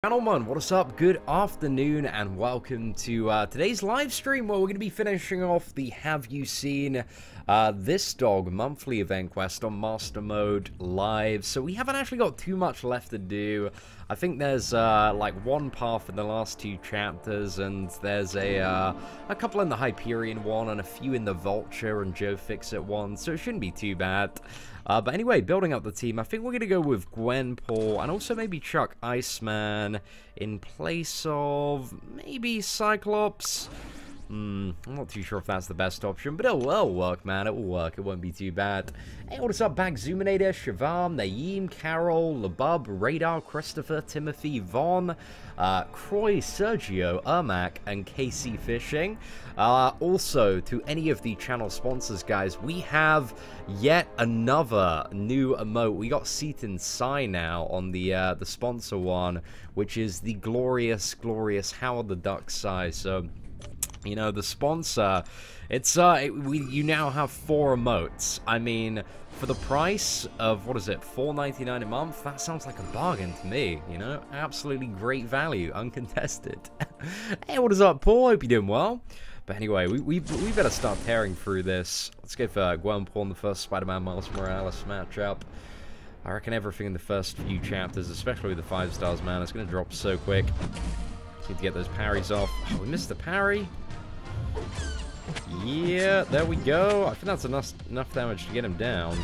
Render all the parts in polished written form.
Gentlemen, what is up? Good afternoon and welcome to today's live stream where we're going to be finishing off the Have You Seen This Dog monthly event quest on Master Mode Live. So we haven't actually got too much left to do. I think there's like one path in the last two chapters, and there's a couple in the Hyperion one and a few in the Vulture and Joe Fixit one, so it shouldn't be too bad. But anyway, building up the team, I think we're going to go with Gwen, Paul, and also maybe Chuck Iceman in place of maybe Cyclops. I'm not too sure if that's the best option, but it'll work, man. It will work. It won't be too bad. Hey, what's up? Back Zoominator, Shavam, Naeem, Carol, Labub, Radar, Christopher, Timothy, Vaughn, Croy, Sergio, Ermac, and KC Fishing. Also, to any of the channel sponsors, guys, we have yet another new emote. We got Seatin Psy now on the sponsor one, which is the glorious Howard the Duck Psy. So, you know, the sponsor, it's you now have 4 emotes. I mean, for the price of, what is it, $4.99 a month, that sounds like a bargain to me, you know? Absolutely great value, uncontested. Hey, what is up, Paul? Hope you're doing well. But anyway, we better start tearing through this. Let's go for Gwen Paul in the first Spider-Man Miles Morales matchup. I reckon everything in the first few chapters, especially with the 5 stars, man, it's going to drop so quick. Need to get those parries off. Oh, we missed the parry. Yeah, there we go. I think that's enough damage to get him down.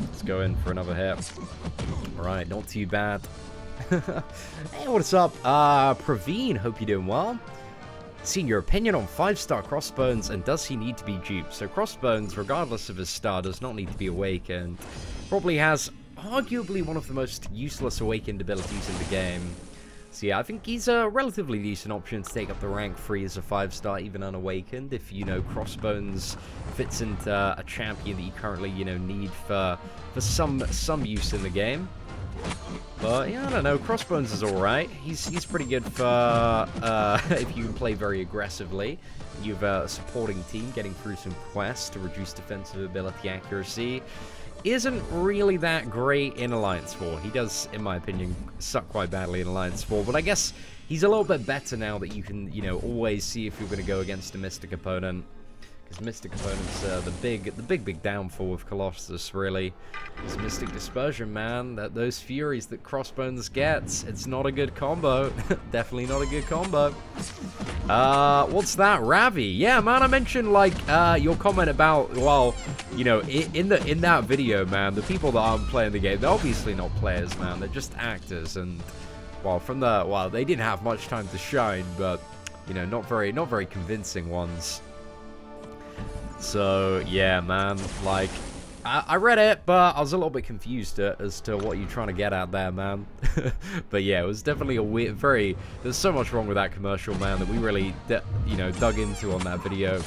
Let's go in for another hit. Alright, not too bad. Hey, what's up? Praveen, hope you're doing well. Seeing your opinion on 5-star Crossbones, and does he need to be duped? So Crossbones, regardless of his star, does not need to be awakened. Probably has arguably one of the most useless awakened abilities in the game. So yeah, I think he's a relatively decent option to take up the rank 3 as a 5-star, even unawakened, if, you know, Crossbones fits into a champion that you currently, you know, need for some use in the game. But yeah, I don't know, Crossbones is alright. He's pretty good for if you can play very aggressively. You have a supporting team getting through some quests to reduce defensive ability accuracy. Isn't really that great in Alliance 4. He does, in my opinion, suck quite badly in Alliance 4, but I guess he's a little bit better now that you can, you know, always see if you're going to go against a Mystic opponent. Because Mystic opponents are the big downfall of Colossus, really. Is Mystic Dispersion, man. Those Furies that Crossbones gets, it's not a good combo. Definitely not a good combo. What's that? Ravi. Yeah, man, I mentioned, like, your comment about, well, you know, in that video, man, the people that aren't playing the game, they're obviously not players, man. They're just actors, and, well, they didn't have much time to shine, but, you know, not very convincing ones. So, yeah, man, like, I read it, but I was a little bit confused as to what you're trying to get at there, man. But yeah, it was definitely a weird, there's so much wrong with that commercial, man, that we really, you know, dug into on that video.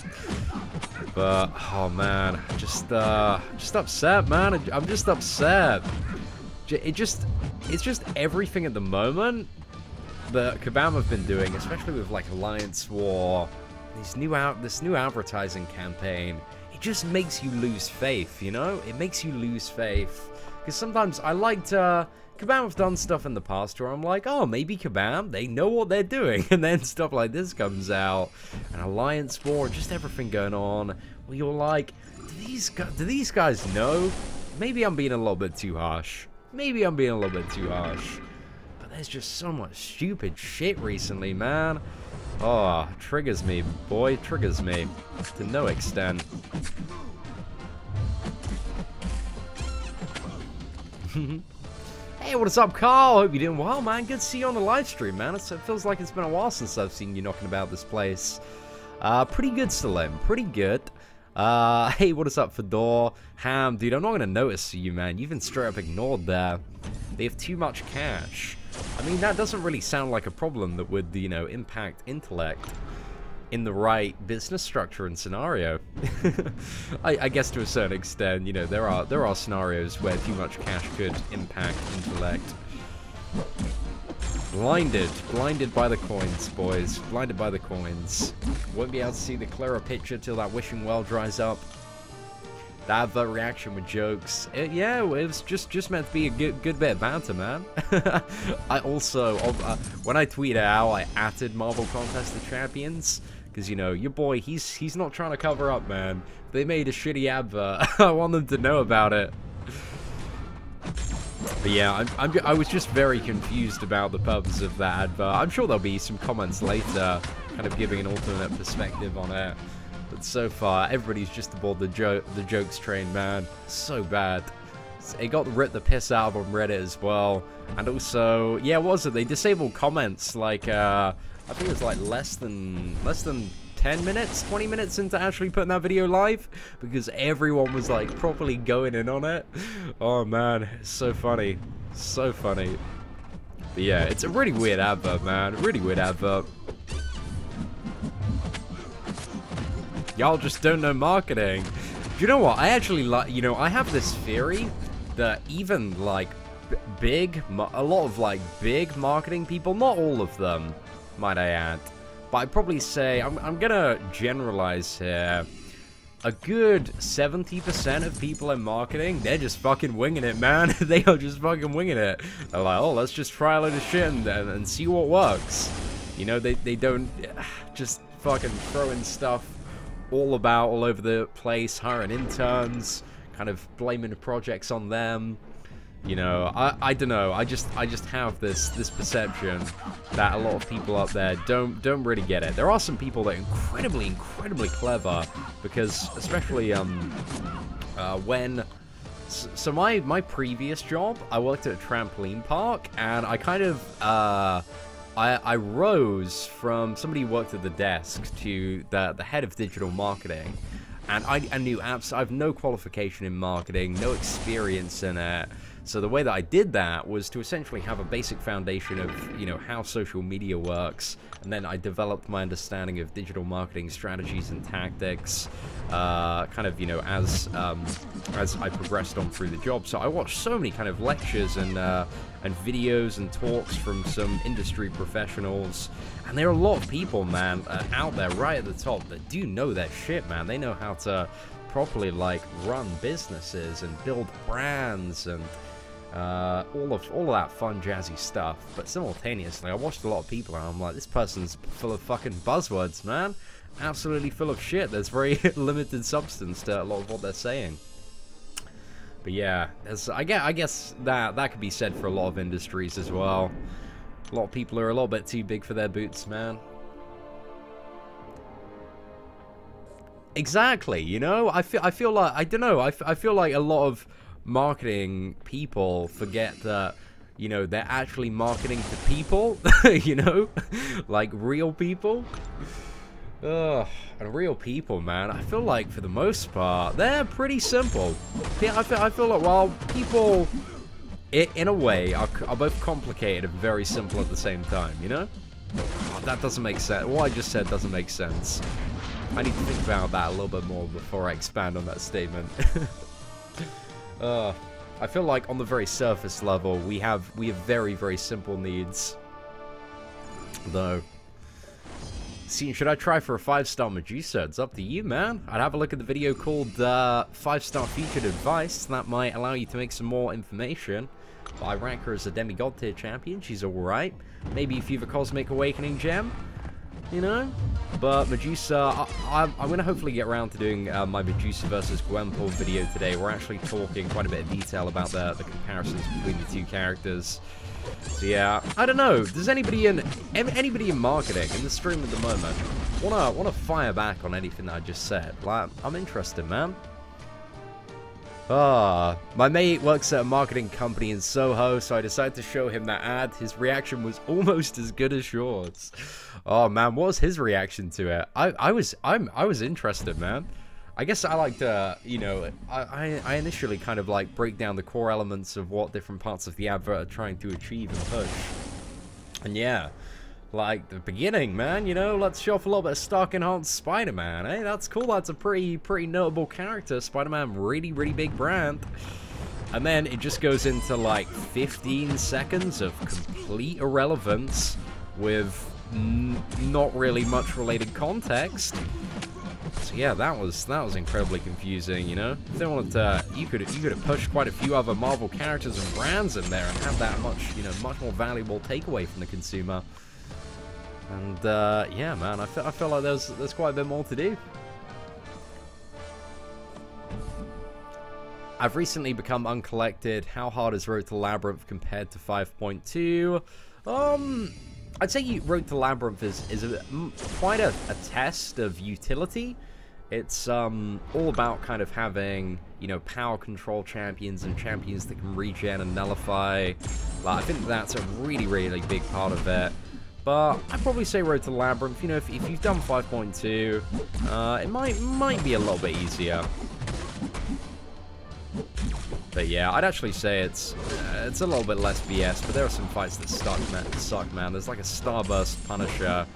But, oh, man, just upset, man. I'm just upset. It's just everything at the moment that Kabam have been doing, especially with, like, Alliance War, this new advertising campaign, it just makes you lose faith, you know? It makes you lose faith. Because sometimes I like to... Kabam have done stuff in the past where I'm like, oh, maybe Kabam, they know what they're doing. And then stuff like this comes out. And Alliance War, just everything going on. Where you're like, do these guys know? Maybe I'm being a little bit too harsh. Maybe I'm being a little bit too harsh. But there's just so much stupid shit recently, man. Oh, triggers me, boy, triggers me, to no extent. Hey, what's up, Carl? Hope you're doing well, man. Good to see you on the live stream, man. It feels like it's been a while since I've seen you knocking about this place. Pretty good, Salim, pretty good. Hey, what is up, Fedor? Ham, dude, I'm not gonna notice you, man. You've been straight up ignored there. They have too much cash. I mean, that doesn't really sound like a problem that would, you know, impact intellect in the right business structure and scenario. I guess to a certain extent, you know, there are scenarios where too much cash could impact intellect. Blinded by the coins, boys. Blinded by the coins. Won't be able to see the clearer picture till that wishing well dries up. That advert reaction with jokes. Yeah, it was just meant to be a good bit of banter, man. I also, when I tweeted out, I added Marvel Contest of Champions. Because, you know, your boy, he's not trying to cover up, man. They made a shitty advert. I want them to know about it. But yeah, I was just very confused about the purpose of that advert. I'm sure there'll be some comments later, kind of giving an alternate perspective on it. But so far, everybody's just aboard the jokes train, man. So bad. It got ripped the piss out of on Reddit as well. And also, yeah, what was it? They disabled comments like, I think it was like less than 10 minutes, 20 minutes into actually putting that video live, because everyone was like properly going in on it. Oh man, it's so funny. So funny. But yeah, it's a really weird advert, man. Really weird advert. Y'all just don't know marketing. Do you know what? I actually like, you know, I have this theory that even like a lot of like big marketing people, not all of them, might I add, but I'd probably say, I'm gonna generalize here, a good 70% of people in marketing, they're just fucking winging it, man. They are just fucking winging it. They're like, oh, let's just try a load of shit and see what works. You know, they don't just fucking throwing stuff all over the place, hiring interns, kind of blaming the projects on them. You know, I don't know. I just have this perception that a lot of people up there don't really get it. There are some people that are incredibly clever, because especially when so my previous job, I worked at a trampoline park, and I kind of I rose from somebody who worked at the desk to the head of digital marketing, and I knew I have no qualification in marketing, no experience in it. So the way that I did that was to essentially have a basic foundation of, you know, how social media works, and then I developed my understanding of digital marketing strategies and tactics, kind of, you know, as I progressed on through the job. So I watched so many kind of lectures and videos and talks from some industry professionals, and there are a lot of people, man, out there right at the top that do know their shit, man. They know how to properly, like, run businesses and build brands and all of that fun jazzy stuff. But simultaneously, I watched a lot of people and I'm like, this person's full of fucking buzzwords, man. Absolutely full of shit. There's very limited substance to a lot of what they're saying. But yeah, I guess that could be said for a lot of industries as well. A lot of people are a little bit too big for their boots, man. Exactly, you know, I feel like, I don't know, I feel like a lot of marketing people forget that, you know, they're actually marketing to people, you know, like real people. Ugh, and real people, man, I feel like for the most part, they're pretty simple. Yeah, I feel like, well, people, in a way, are both complicated and very simple at the same time, you know? Oh, that doesn't make sense. What I just said doesn't make sense. I need to think about that a little bit more before I expand on that statement. I feel like on the very surface level, we have very, very simple needs. Though, Seatin, should I try for a 5-star Medusa? It's up to you, man. I'd have a look at the video called 5-star featured advice. That might allow you to make some more information. But I rank her as a demigod tier champion. She's alright. Maybe if you have a Cosmic Awakening gem, you know? But Medusa, I'm going to hopefully get around to doing my Medusa versus Gwenpool video today. We're actually talking quite a bit of detail about the comparisons between the two characters. So yeah, I don't know. Does anybody in marketing in the stream at the moment wanna fire back on anything that I just said? Like, I'm interested, man. My mate works at a marketing company in Soho, so I decided to show him that ad. His reaction was almost as good as yours. Oh man, what was his reaction to it? I was interested, man. I guess I like to, you know, I initially kind of like break down the core elements of what different parts of the advert are trying to achieve and push. And yeah, like the beginning, man, you know, let's show off a little bit of stock enhanced Spider-Man. Hey, that's cool. That's a pretty notable character. Spider-Man, really big brand. And then it just goes into like 15 seconds of complete irrelevance with not really much related context. So yeah, that was incredibly confusing, you know? If they wanted to, you could have pushed quite a few other Marvel characters and brands in there and have that much, you know, much more valuable takeaway from the consumer. And yeah, man, I feel like there's quite a bit more to do. I've recently become uncollected. How hard is Road to Labyrinth compared to 5.2? I'd say Road to Labyrinth is quite a test of utility. It's all about kind of having, you know, power control champions and champions that can regen and nullify. Like, I think that's a really, really big part of it. But I'd probably say Road to Labyrinth, you know, if you've done 5.2, it might be a little bit easier. But yeah, I'd actually say it's a little bit less BS, but there are some fights that suck, man. There's like a Starburst Punisher.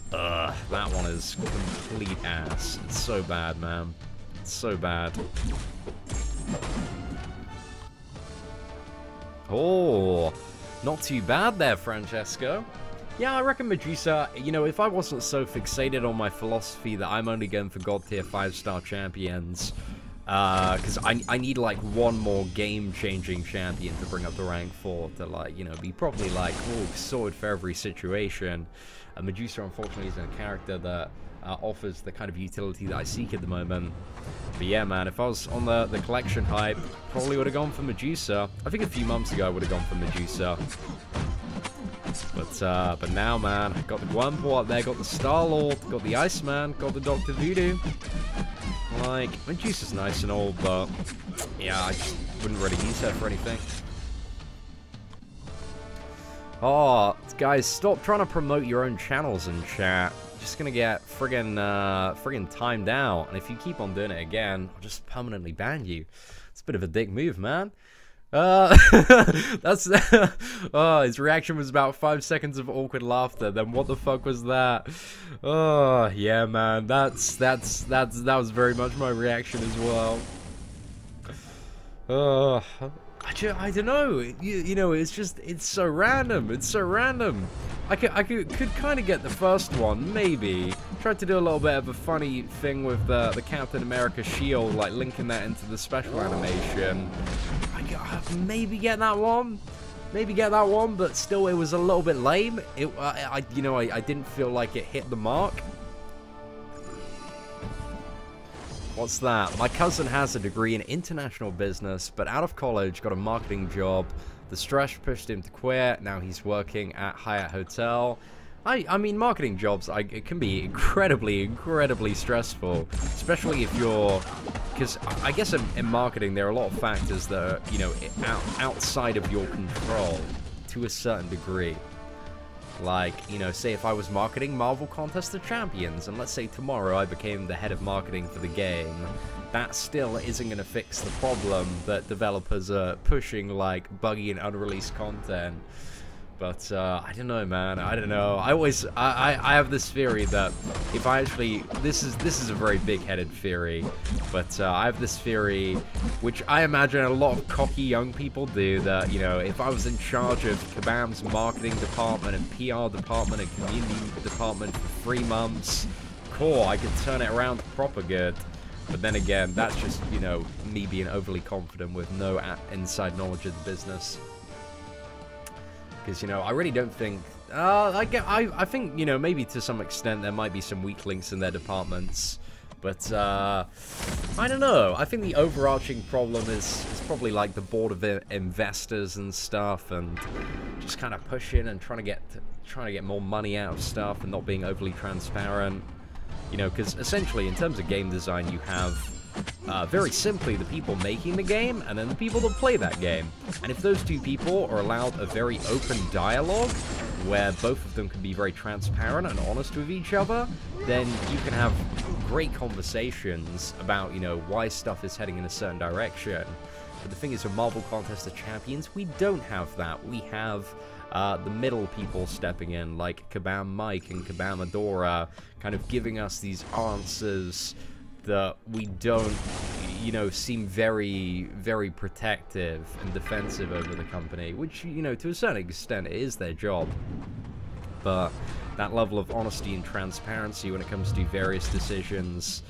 That one is complete ass. It's so bad, man. It's so bad. Oh, not too bad there, Francesco. Yeah, I reckon Medusa, you know, if I wasn't so fixated on my philosophy that I'm only going for God tier 5-star champions, because I need like one more game-changing champion to bring up to rank 4 to, like, you know, be probably like, oh, sorted for every situation. Medusa, unfortunately, isn't a character that offers the kind of utility that I seek at the moment. But yeah, man, if I was on the collection hype, probably would have gone for Medusa. I think a few months ago I would have gone for Medusa. But now, man, got the Gwynplaine up there, got the Star-Lord, got the Iceman, got the Dr. Voodoo. Like, Medusa's nice and all, but yeah, I just wouldn't really use her for anything. Oh, guys, stop trying to promote your own channels in chat. Just gonna get friggin' timed out, and if you keep on doing it again, I'll just permanently ban you. It's a bit of a dick move, man. That's oh, his reaction was about 5 seconds of awkward laughter. Then what the fuck was that? Oh yeah, man, that was very much my reaction as well. I don't know. You know, it's so random. It's so random. I could kind of get the first one, maybe. Tried to do a little bit of a funny thing with the Captain America shield, like linking that into the special animation. I maybe get that one. Maybe get that one, but still, it was a little bit lame. I didn't feel like it hit the mark. What's that? My cousin has a degree in international business, but out of college got a marketing job. The stress pushed him to quit. Now he's working at Hyatt Hotel. I mean, marketing jobs, it can be incredibly stressful, especially if you're, because I guess in marketing there are a lot of factors that are, you know, outside of your control to a certain degree. Like, you know, say if I was marketing Marvel Contest of Champions, and let's say tomorrow I became the head of marketing for the game, that still isn't going to fix the problem that developers are pushing, like, buggy and unreleased content. But, I don't know, man, I don't know. I have this theory that if I actually, this is a very big-headed theory, but I have this theory, which I imagine a lot of cocky young people do, that, you know, if I was in charge of Kabam's marketing department and PR department and community department for 3 months, cool, I could turn it around proper good. But then again, that's just, you know, me being overly confident with no inside knowledge of the business. Because, you know, I really don't think... I think, you know, maybe to some extent there might be some weak links in their departments. But, I don't know. I think the overarching problem is probably, like, the board of investors and stuff, and just kind of pushing and trying to get more money out of stuff and not being overly transparent. You know, because essentially, in terms of game design, you have... very simply, the people making the game, and then the people that play that game. And if those two people are allowed a very open dialogue, where both of them can be very transparent and honest with each other, then you can have great conversations about, you know, why stuff is heading in a certain direction. But the thing is, with Marvel Contest of Champions, we don't have that. We have the middle people stepping in, like Kabam Mike and Kabam Adora, kind of giving us these answers that we don't, you know, seem very protective and defensive over the company, which, you know, to a certain extent it is their job. But that level of honesty and transparency when it comes to various decisions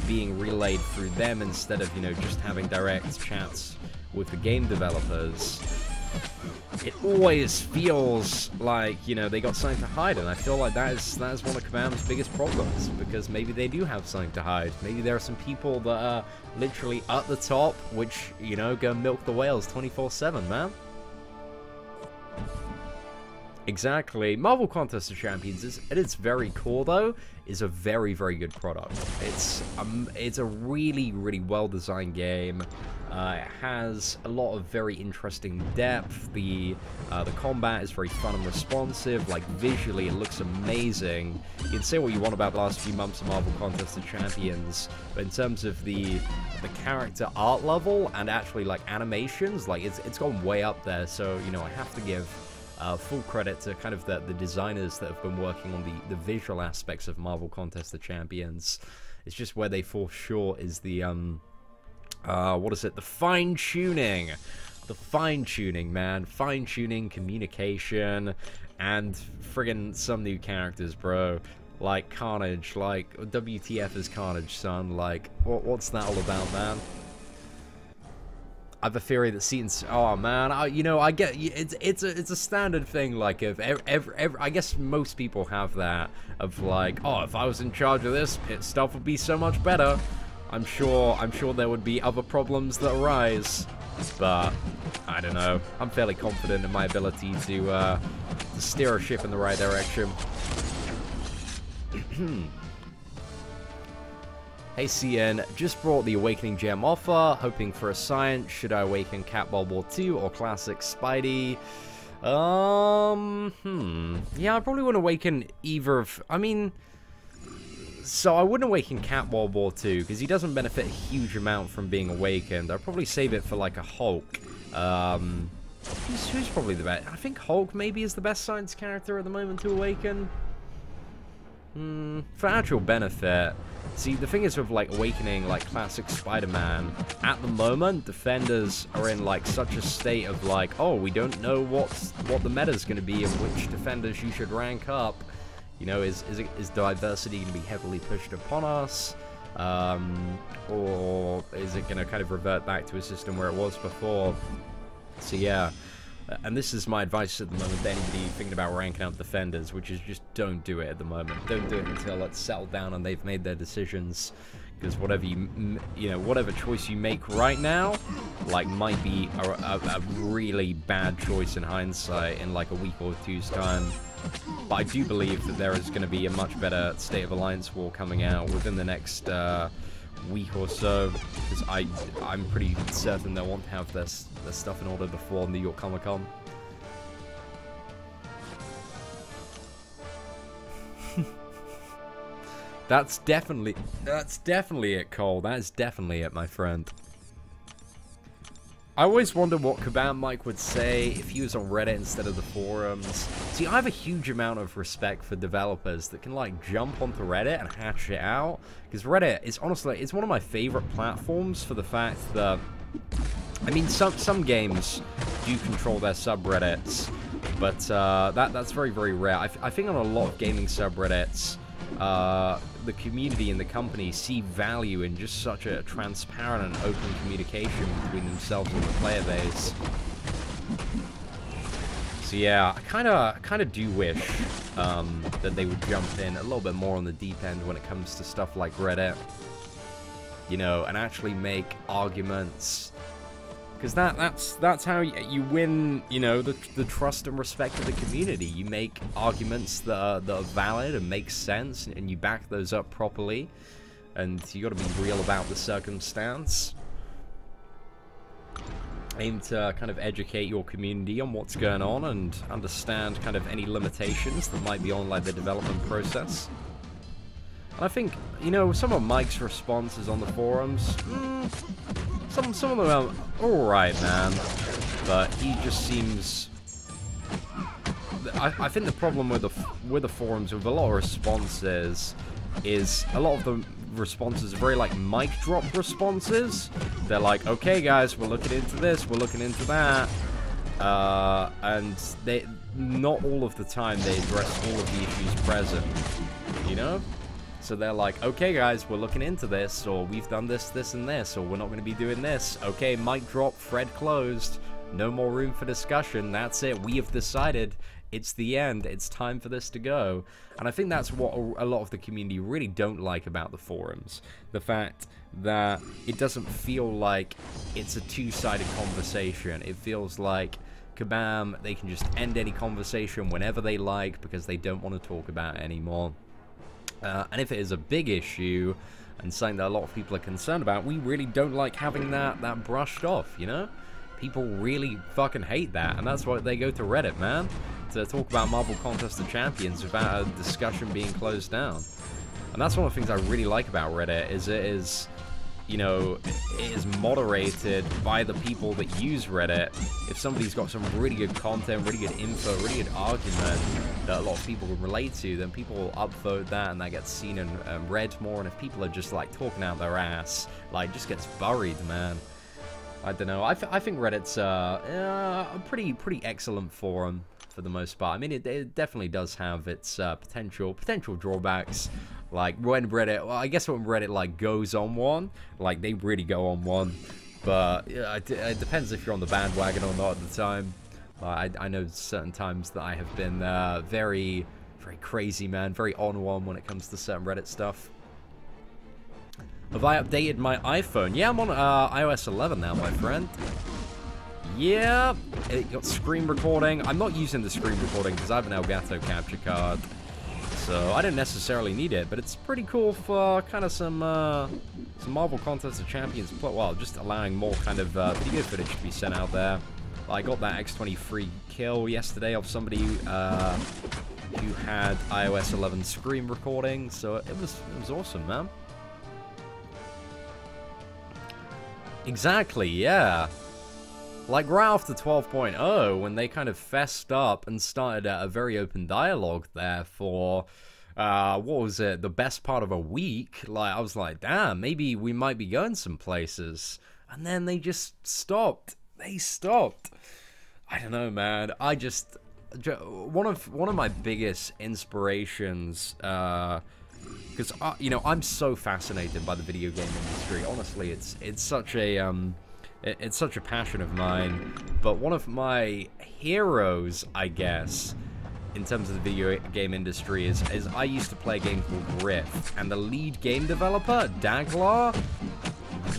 being relayed through them instead of, you know, just having direct chats with the game developers. It always feels like, you know, they got something to hide, and I feel like that is one of Kabam's biggest problems, because maybe they do have something to hide. Maybe there are some people that are literally at the top, which, you know, go milk the whales 24/7, man. Exactly. Marvel Contest of Champions is, at its very core, though, is a very, very good product. It's a really, really well-designed game. It has a lot of very interesting depth. The combat is very fun and responsive. Like, visually, it looks amazing. You can say what you want about the last few months of Marvel Contest of Champions, but in terms of the character art level and actually, like, animations, like, it's gone way up there. So, you know, I have to give full credit to kind of the designers that have been working on the visual aspects of Marvel Contest of Champions. It's just where they fall short is the what is it? The fine-tuning. The fine-tuning, man. Fine-tuning, communication, and friggin' some new characters, bro. Like Carnage, like, WTF is Carnage, son? Like, what's that all about, man? I have a theory that Seatin's... Oh, man, you know, I get... It's a standard thing, like, of I guess most people have that, of like, oh, if I was in charge of this, pit stuff would be so much better. I'm sure there would be other problems that arise, but I don't know. I'm fairly confident in my ability to steer a ship in the right direction. Hey Seatin, just brought the Awakening Gem offer, hoping for a science. Should I awaken Cat World War 2 or Classic Spidey? Yeah, I probably wouldn't awaken either of... I mean... So I wouldn't awaken Cat World War 2, because he doesn't benefit a huge amount from being awakened. I'd probably save it for, like, a Hulk. Who's probably the best? I think Hulk maybe is the best science character at the moment to awaken. For actual benefit... See, the thing is with, like, awakening, like, classic Spider-Man, at the moment, defenders are in, like, such a state of, like, oh, we don't know what the meta's going to be and which defenders you should rank up. You know, is diversity going to be heavily pushed upon us? Or is it going to kind of revert back to a system where it was before? So, yeah. And this is my advice at the moment to anybody thinking about ranking out defenders, which is just don't do it at the moment. Don't do it until it's settled down and they've made their decisions. Because whatever whatever choice you make right now, like, might be a really bad choice in hindsight in like a week or two's time. But I do believe that there is going to be a much better State of Alliance war coming out within the next week or so, because I'm pretty certain they'll want to have their stuff in order before New York Comic Con. That's definitely it, Cole. That is definitely it, my friend. I always wonder what Kabam Mike would say if he was on Reddit instead of the forums. See, I have a huge amount of respect for developers that can, like, jump onto Reddit and hatch it out. Because Reddit is, honestly, it's one of my favorite platforms for the fact that... I mean, some games do control their subreddits, but that's very, very rare. I think on a lot of gaming subreddits, the community and the company see value in just such a transparent and open communication between themselves and the player base. So yeah, I kind of do wish that they would jump in a little bit more on the deep end when it comes to stuff like Reddit, you know, and actually make arguments. Because that's how you win, you know, the trust and respect of the community. You make arguments that are valid and make sense, and you back those up properly. And you got to be real about the circumstance. Aim to kind of educate your community on what's going on and understand kind of any limitations that might be on, like, the development process. And I think, you know, some of Mike's responses on the forums, some of them are alright, man, but he just seems... I think the problem with the forums, with a lot of responses, is a lot of the responses are very, like, mic drop responses. They're like, okay guys, we're looking into this, we're looking into that, and not all of the time they address all of the issues present, you know? So they're like, okay guys, we're looking into this, or we've done this, this, and this, or we're not going to be doing this. Okay, mic drop, thread closed, no more room for discussion, that's it, we have decided, it's the end, it's time for this to go. And I think that's what a lot of the community really don't like about the forums. The fact that it doesn't feel like it's a two-sided conversation. It feels like, kabam, they can just end any conversation whenever they like because they don't want to talk about it anymore. And if it is a big issue and something that a lot of people are concerned about, we really don't like having that brushed off, you know? People really fucking hate that, and that's why they go to Reddit, man, to talk about Marvel Contest of Champions without a discussion being closed down. And that's one of the things I really like about Reddit, is it is, you know, it is moderated by the people that use Reddit. If somebody's got some really good content, really good info, really good argument that a lot of people can relate to, then people will upvote that and that gets seen and read more. And if people are just like talking out their ass, like, just gets buried, man. I don't know. I think Reddit's a pretty excellent forum for the most part. I mean, it definitely does have its potential drawbacks. Like when Reddit, well, I guess when Reddit like goes on one, like they really go on one. But it depends if you're on the bandwagon or not at the time. I know certain times that I have been very crazy, man, very on one when it comes to certain Reddit stuff. Have I updated my iPhone? Yeah, I'm on iOS 11 now, my friend. Yeah, it got screen recording. I'm not using the screen recording because I have an Elgato capture card, so I don't necessarily need it. But it's pretty cool for kind of some Marvel Contest of Champions. Well, just allowing more kind of video footage to be sent out there. I got that X23 kill yesterday of somebody who had iOS 11 screen recording, so it was awesome, man. Exactly, yeah. Like right after 12.0, when they kind of fessed up and started a very open dialogue there for, what was it, the best part of a week, like, I was like, damn, maybe we might be going some places. And then they just stopped. They stopped. I don't know, man. I just, one of my biggest inspirations, because you know, I'm so fascinated by the video game industry. Honestly, it's such a passion of mine. But one of my heroes, I guess, in terms of the video game industry is I used to play a game called Rift, and the lead game developer, Daglar,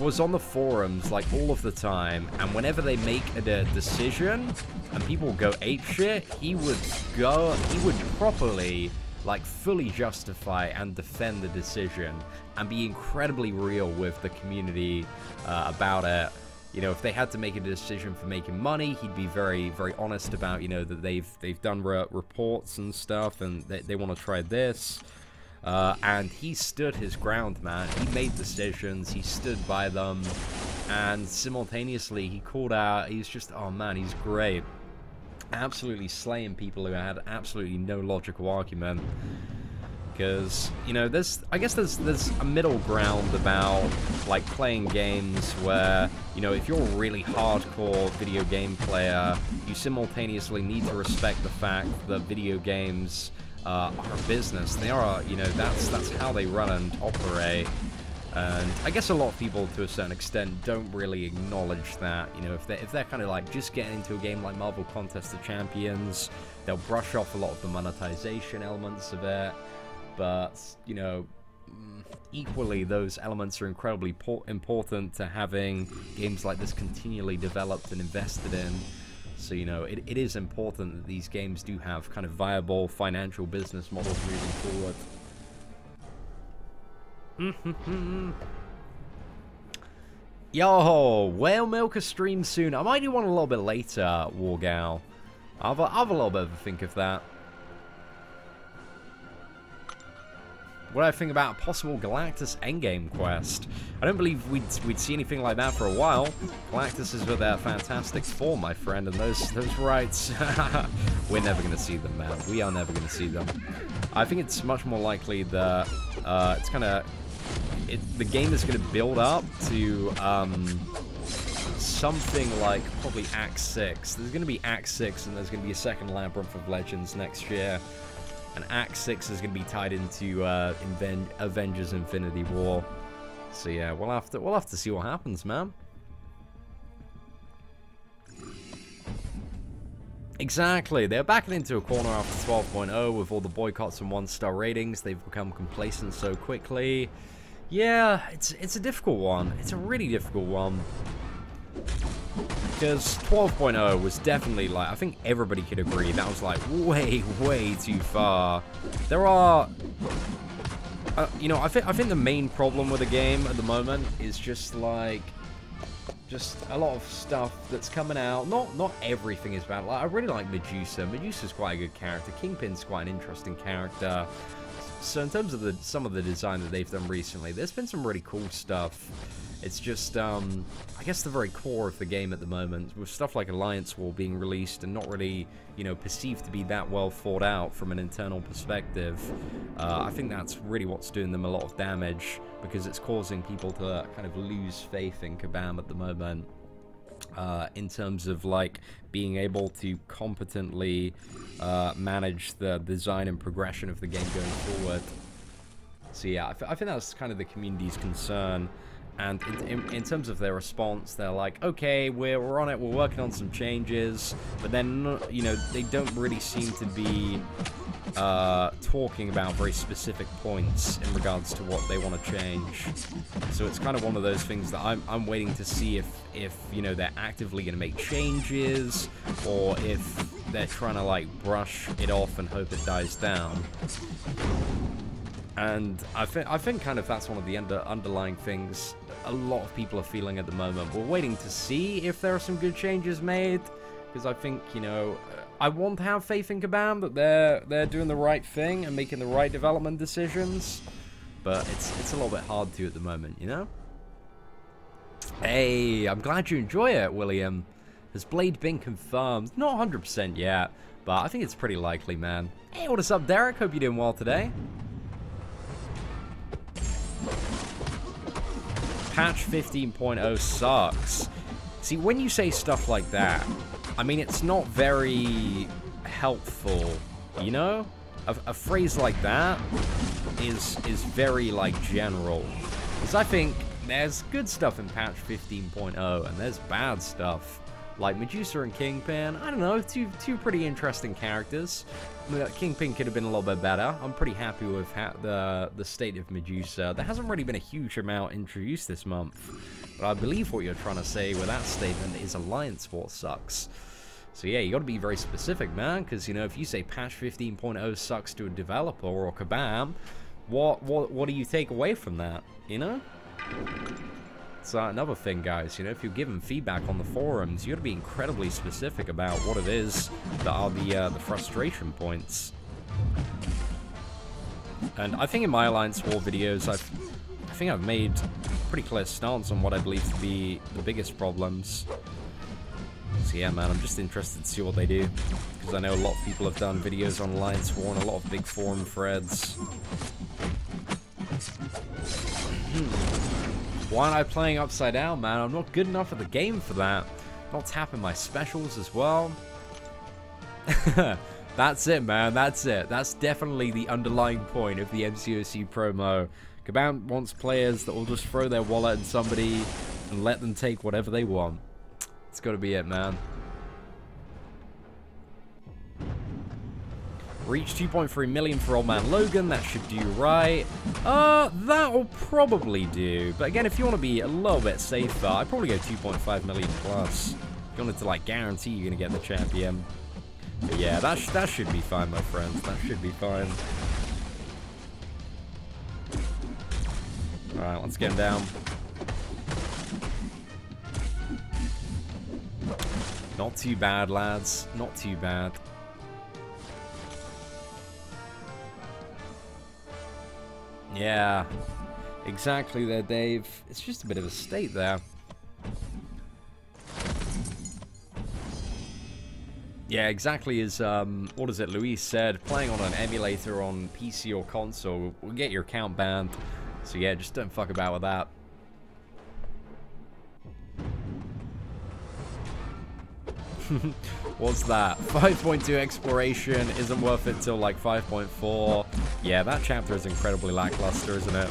was on the forums like all of the time, and whenever they make a decision and people go apeshit, he would properly, like, fully justify and defend the decision and be incredibly real with the community about it. You know, if they had to make a decision for making money, he'd be very honest about, you know, that they've done reports and stuff, and they want to try this. And he stood his ground, man. He made decisions, he stood by them, and simultaneously he called out, he's just, oh man, he's great. Absolutely slaying people who had absolutely no logical argument. Because, you know, I guess there's a middle ground about, like, playing games where, you know, if you're a really hardcore video game player, you simultaneously need to respect the fact that video games are a business. They are, you know, that's how they run and operate. And I guess a lot of people, to a certain extent, don't really acknowledge that. You know, if they're kind of like just getting into a game like Marvel Contest of Champions, they'll brush off a lot of the monetization elements of it. But, you know, equally, those elements are incredibly important to having games like this continually developed and invested in. So, you know, it is important that these games do have kind of viable financial business models moving forward. Yo, Whale Milker stream soon. I might do one a little bit later, Wargal. I'll have a little bit of a think of that. What do I think about a possible Galactus endgame quest? I don't believe we'd see anything like that for a while. Galactus is with their fantastic form, my friend, and those rights, we're never going to see them, man. We are never going to see them. I think it's much more likely that it's kind of... the game is going to build up to something like probably Act 6. There's going to be Act 6, and there's going to be a second Labyrinth of Legends next year. And Act 6 is going to be tied into Avengers Infinity War. So yeah, we'll have to see what happens, man. Exactly, they're backing into a corner after 12.0 with all the boycotts and 1-star ratings. They've become complacent so quickly. Yeah, it's a difficult one. It's a really difficult one. Because 12.0 was definitely, like, I think everybody could agree that was, like, way, way too far. There are, you know, I think the main problem with the game at the moment is just, like, just a lot of stuff that's coming out. Not everything is bad. Like, I really like Medusa. Medusa's quite a good character. Kingpin's quite an interesting character. So in terms of some of the design that they've done recently, there's been some really cool stuff. It's just, I guess the very core of the game at the moment, with stuff like Alliance War being released and not really, you know, perceived to be that well thought out from an internal perspective, I think that's really what's doing them a lot of damage, because it's causing people to kind of lose faith in Kabam at the moment, in terms of, like, being able to competently manage the design and progression of the game going forward. So yeah, I think that's kind of the community's concern. And in terms of their response, they're like, okay, we're on it, we're working on some changes, but then, you know, they don't really seem to be talking about very specific points in regards to what they want to change. So it's kind of one of those things that I'm waiting to see if you know, they're actively going to make changes, or if they're trying to, like, brush it off and hope it dies down. And I think kind of that's one of the underlying things a lot of people are feeling at the moment. We're waiting to see if there are some good changes made, because I think, you know, I want to have faith in Kabam that they're doing the right thing and making the right development decisions, but it's a little bit hard to at the moment, you know? Hey, I'm glad you enjoy it, William. Has Blade been confirmed? Not 100% yet, but I think it's pretty likely, man. Hey, what is up, Derek? Hope you're doing well today. Patch 15.0 sucks. See, when you say stuff like that, I mean, it's not very helpful, you know? A phrase like that is very, like, general. Because I think there's good stuff in patch 15.0, and there's bad stuff. Like Medusa and Kingpin, I don't know, two pretty interesting characters. Kingpin could have been a little bit better. I'm pretty happy with the state of Medusa. There hasn't really been a huge amount introduced this month, but I believe what you're trying to say with that statement is Alliance War sucks. So yeah, you got to be very specific, man, because, you know, if you say patch 15.0 sucks to a developer or Kabam, what do you take away from that, you know? So another thing, guys, you know, if you're giving feedback on the forums, you got to be incredibly specific about what it is that are the frustration points. And I think in my Alliance War videos, I think I've made a pretty clear stance on what I believe to be the biggest problems. So yeah, man, I'm just interested to see what they do, because I know a lot of people have done videos on Alliance War and a lot of big forum threads. Why aren't I playing Upside Down, man? I'm not good enough at the game for that. Not tapping my specials as well. That's it, man. That's it. That's definitely the underlying point of the MCOC promo. Kabam wants players that will just throw their wallet at somebody and let them take whatever they want. It's got to be it, man. Reach 2.3 million for Old Man Logan. That should do right. That'll probably do. But again, if you want to be a little bit safer, I'd probably go 2.5 million plus. If you wanted to, like, guarantee you're going to get the champion. But yeah, that should be fine, my friends. That should be fine. Alright, let's get him down. Not too bad, lads. Not too bad. Yeah, exactly there, Dave. It's just a bit of a state there. Yeah, exactly as, what is it, Luis said, playing on an emulator on PC or console will get your account banned. So yeah, just don't fuck about with that. What's that? 5.2 exploration isn't worth it till like 5.4. Yeah, that chapter is incredibly lackluster, isn't it?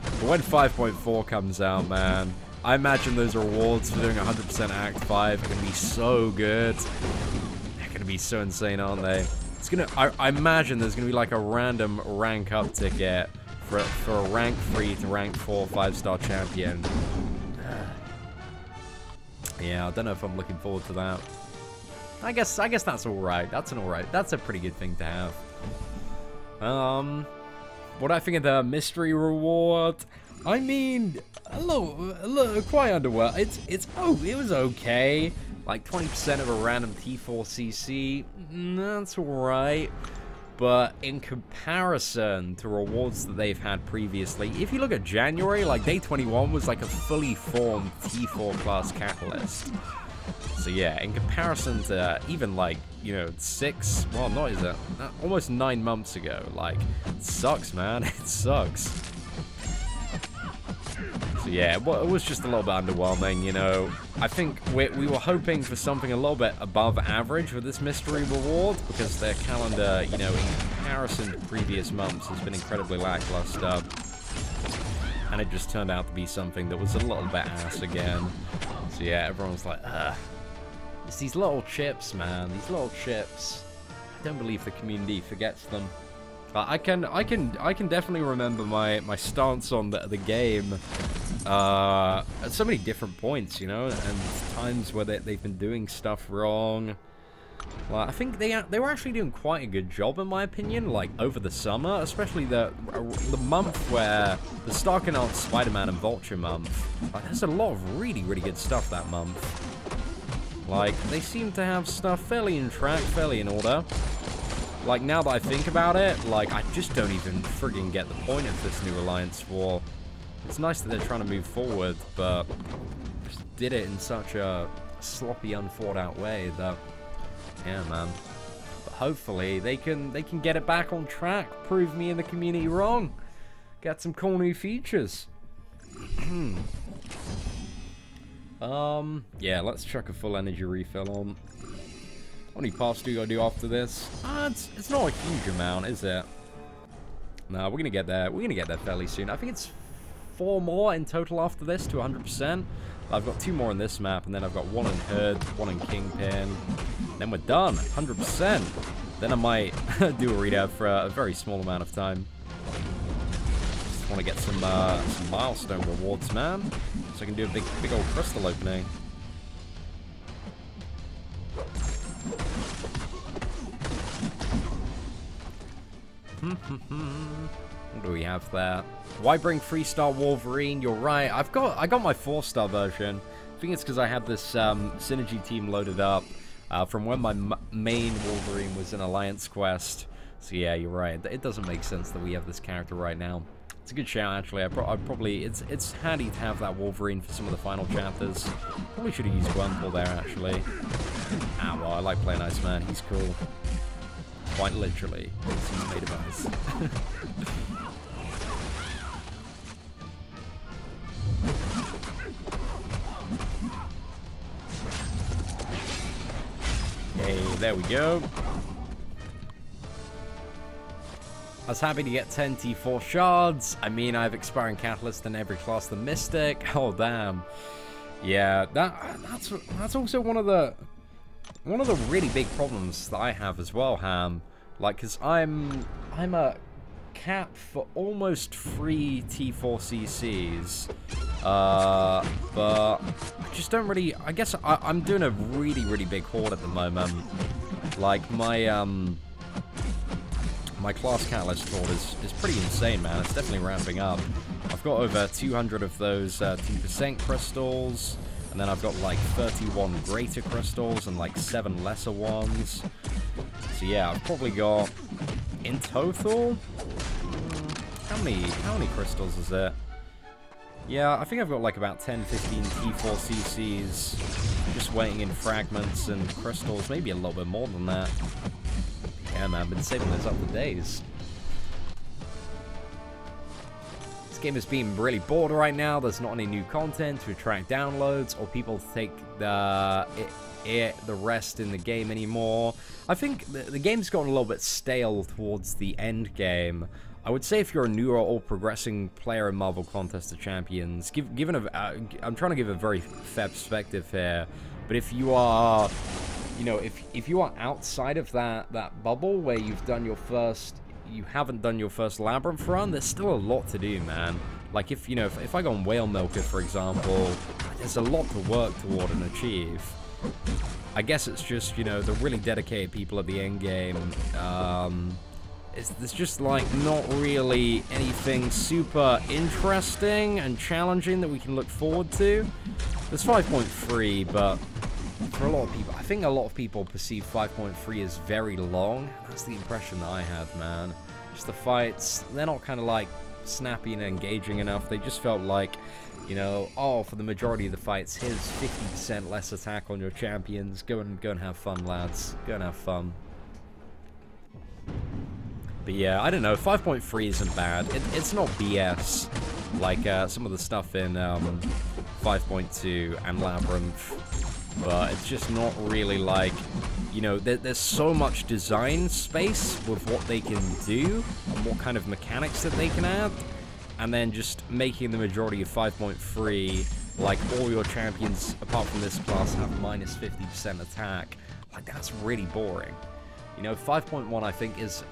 But when 5.4 comes out, man, I imagine those rewards for doing 100% Act 5 are going to be so good. They're going to be so insane, aren't they? It's gonna. I imagine there's going to be like a random rank up ticket for a rank 3 to rank 4 5-star champion. Yeah, I don't know if I'm looking forward to that. I guess that's alright. That's a pretty good thing to have. What do I think of the mystery reward? I mean, look, quite underwhelmed. It was okay. Like 20% of a random T4CC, that's alright. But in comparison to rewards that they've had previously, if you look at January, like day 21 was like a fully formed T4 class catalyst. So yeah, in comparison to even like, you know, almost 9 months ago, like, it sucks, man, it sucks. So yeah, it was just a little bit underwhelming, you know. I think we were hoping for something a little bit above average with this mystery reward, because their calendar, you know, in comparison to previous months has been incredibly lackluster. And it just turned out to be something that was a little bit ass again. So yeah, everyone's like, it's these little chips, man, these little chips. I don't believe the community forgets them. I can definitely remember my stance on the game at so many different points, you know, and times where they've been doing stuff wrong. Well, I think they were actually doing quite a good job, in my opinion, like over the summer, especially the month where the Starkanaut, Spider-Man, and Vulture month. Like, there's a lot of really good stuff that month. Like, they seem to have stuff fairly in track, fairly in order. Like, now that I think about it, like, I just don't even friggin' get the point of this new Alliance War. It's nice that they're trying to move forward, but just did it in such a sloppy, unthought-out way that, yeah, man. But hopefully, they can get it back on track, prove me and the community wrong, get some cool new features. Yeah, let's chuck a full energy refill on. How many paths do you gotta do after this? It's not a huge amount, is it? No, we're gonna get there. We're gonna get there fairly soon. I think it's 4 more in total after this to 100%. I've got 2 more in this map, and then I've got 1 in Hood, 1 in Kingpin. Then we're done, 100%. Then I might do a readout for a very small amount of time. Just want to get some milestone rewards, man, so I can do a big old crystal opening. What do we have there? Why bring 3-star Wolverine? You're right. I got my 4-star version. I think it's because I had this synergy team loaded up from when my main Wolverine was in Alliance Quest. So yeah, you're right. It doesn't make sense that we have this character right now. It's a good shout, actually. I'd probably it's handy to have that Wolverine for some of the final chapters. Probably should have used Gwenpool there, actually. Ah, well, I like playing Iceman. He's cool. Quite literally, he's made of ice. Hey, there we go. I was happy to get 10 T4 shards. I mean, I have expiring catalyst in every class the Mystic. Oh damn. Yeah, that's also one of the really big problems that I have as well, Ham. Like, cause I'm a cap for almost 3 T4CCs. But I just don't really. I guess I'm doing a really big horde at the moment. Like my class catalyst horde is pretty insane, man. It's definitely ramping up. I've got over 200 of those 2% crystals, and then I've got like 31 greater crystals and like 7 lesser ones. So yeah, I've probably got in total. How many crystals is it? Yeah, I think I've got like about 10, 15 T4CCs just waiting in fragments and crystals, maybe a little bit more than that. Yeah, man, I've been saving those up for days. This game is being really bored right now. There's not any new content to attract downloads or people to take the rest in the game anymore. I think the game's gotten a little bit stale towards the end game. I would say if you're a newer or progressing player in Marvel Contest of Champions, I'm trying to give a very fair perspective here, but if you are, you know, if you are outside of that bubble where you haven't done your first Labyrinth run, there's still a lot to do, man. Like, if I go on Whale Milker, for example, there's a lot to work toward and achieve. I guess it's just, you know, the really dedicated people at the end game, there's just, like, not really anything super interesting and challenging that we can look forward to. There's 5.3, but for a lot of people, I think a lot of people perceive 5.3 as very long. That's the impression that I had, man. Just the fights, they're not kind of, like, snappy and engaging enough. They just felt like, you know, oh, for the majority of the fights, here's 50% less attack on your champions. Go and have fun, lads. Go and have fun. But yeah, I don't know. 5.3 isn't bad. It's not BS like some of the stuff in 5.2 and Labyrinth, but it's just not really like, you know, there's so much design space with what they can do and what kind of mechanics that they can add, and then just making the majority of 5.3 like all your champions apart from this class have minus 50% attack. Like, that's really boring. You know, 5.1 I think is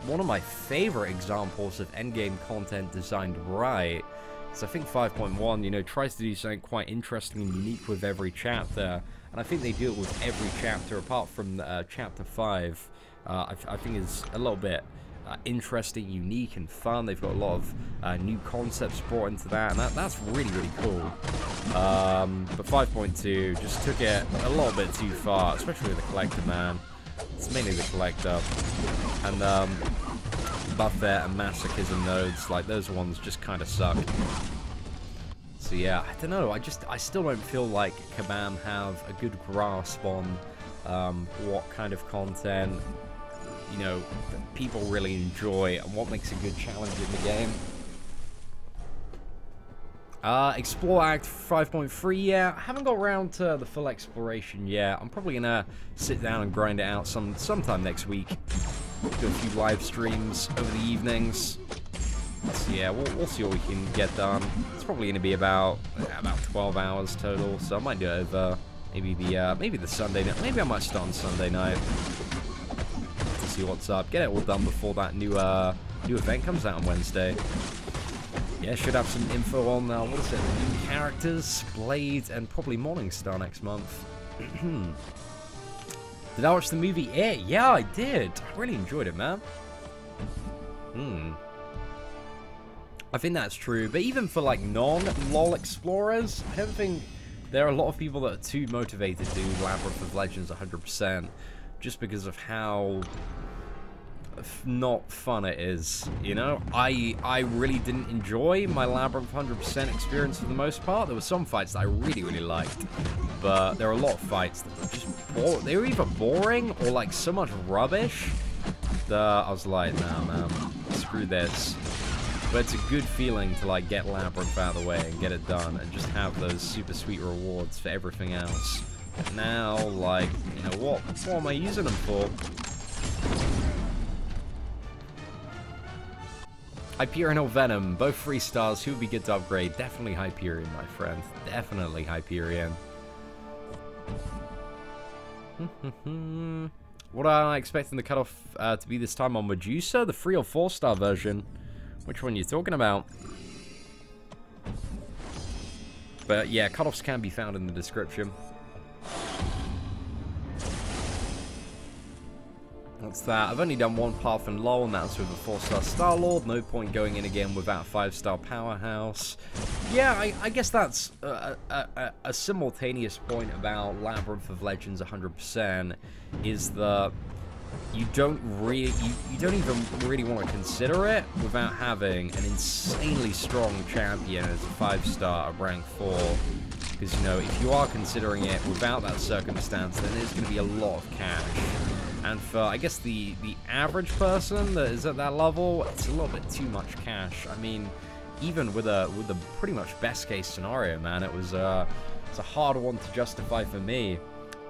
one of my favorite examples of endgame content designed right. So I think 5.1, you know, tries to do something quite interesting and unique with every chapter, and I think they do it with every chapter apart from chapter 5. I think is a little bit interesting, unique, and fun. They've got a lot of new concepts brought into that, and that's really, really cool. But 5.2 just took it a little bit too far, especially with the Collector, man. It's mainly the Collector. And Buffet and Masochism nodes, like, those ones just kind of suck. So yeah, I don't know, I still don't feel like Kabam have a good grasp on what kind of content, you know, that people really enjoy and what makes a good challenge in the game. Explore Act 5.3, yeah, I haven't got around to the full exploration yet. I'm probably gonna sit down and grind it out sometime next week. Do a few live streams over the evenings. So yeah, we'll see what we can get done. It's probably gonna be about 12 hours total, so I might do it over maybe the Sunday night. Maybe I might start on Sunday night to see what's up. Get it all done before that new event comes out on Wednesday. Yeah, should have some info on, what is it, the new characters, Blade, and probably Morningstar next month. Did I watch the movie It? Yeah, I did. I really enjoyed it, man. I think that's true, but even for, like, non-LOL explorers, I don't think there are a lot of people that are too motivated to do Labyrinth of Legends 100%, just because of how not fun it is, you know? I really didn't enjoy my Labyrinth 100% experience for the most part. There were some fights that I really, really liked, but there were a lot of fights that were just boring. They were either boring or, like, so much rubbish that I was like, nah, man, screw this. But it's a good feeling to, like, get Labyrinth out of the way and get it done and just have those super sweet rewards for everything else. But now, like, you know, what am I using them for? Hyperion or Venom, both 3 stars. Who would be good to upgrade? Definitely Hyperion, my friend. Definitely Hyperion. What am I expecting the cutoff to be this time on Medusa? The 3 or 4 star version? Which one are you talking about? But yeah, cutoffs can be found in the description. What's that? I've only done one path in LoL, and that's with a 4-star Star-Lord. No point going in again without a 5-star Powerhouse. Yeah, I guess that's a simultaneous point about Labyrinth of Legends 100%, is that you don't even really want to consider it without having an insanely strong champion as a 5-star at rank 4. Because, you know, if you are considering it without that circumstance, then there's going to be a lot of cash. And for, I guess, the average person that is at that level, it's a little bit too much cash. I mean, even with the pretty much best case scenario, man, it's a hard one to justify for me.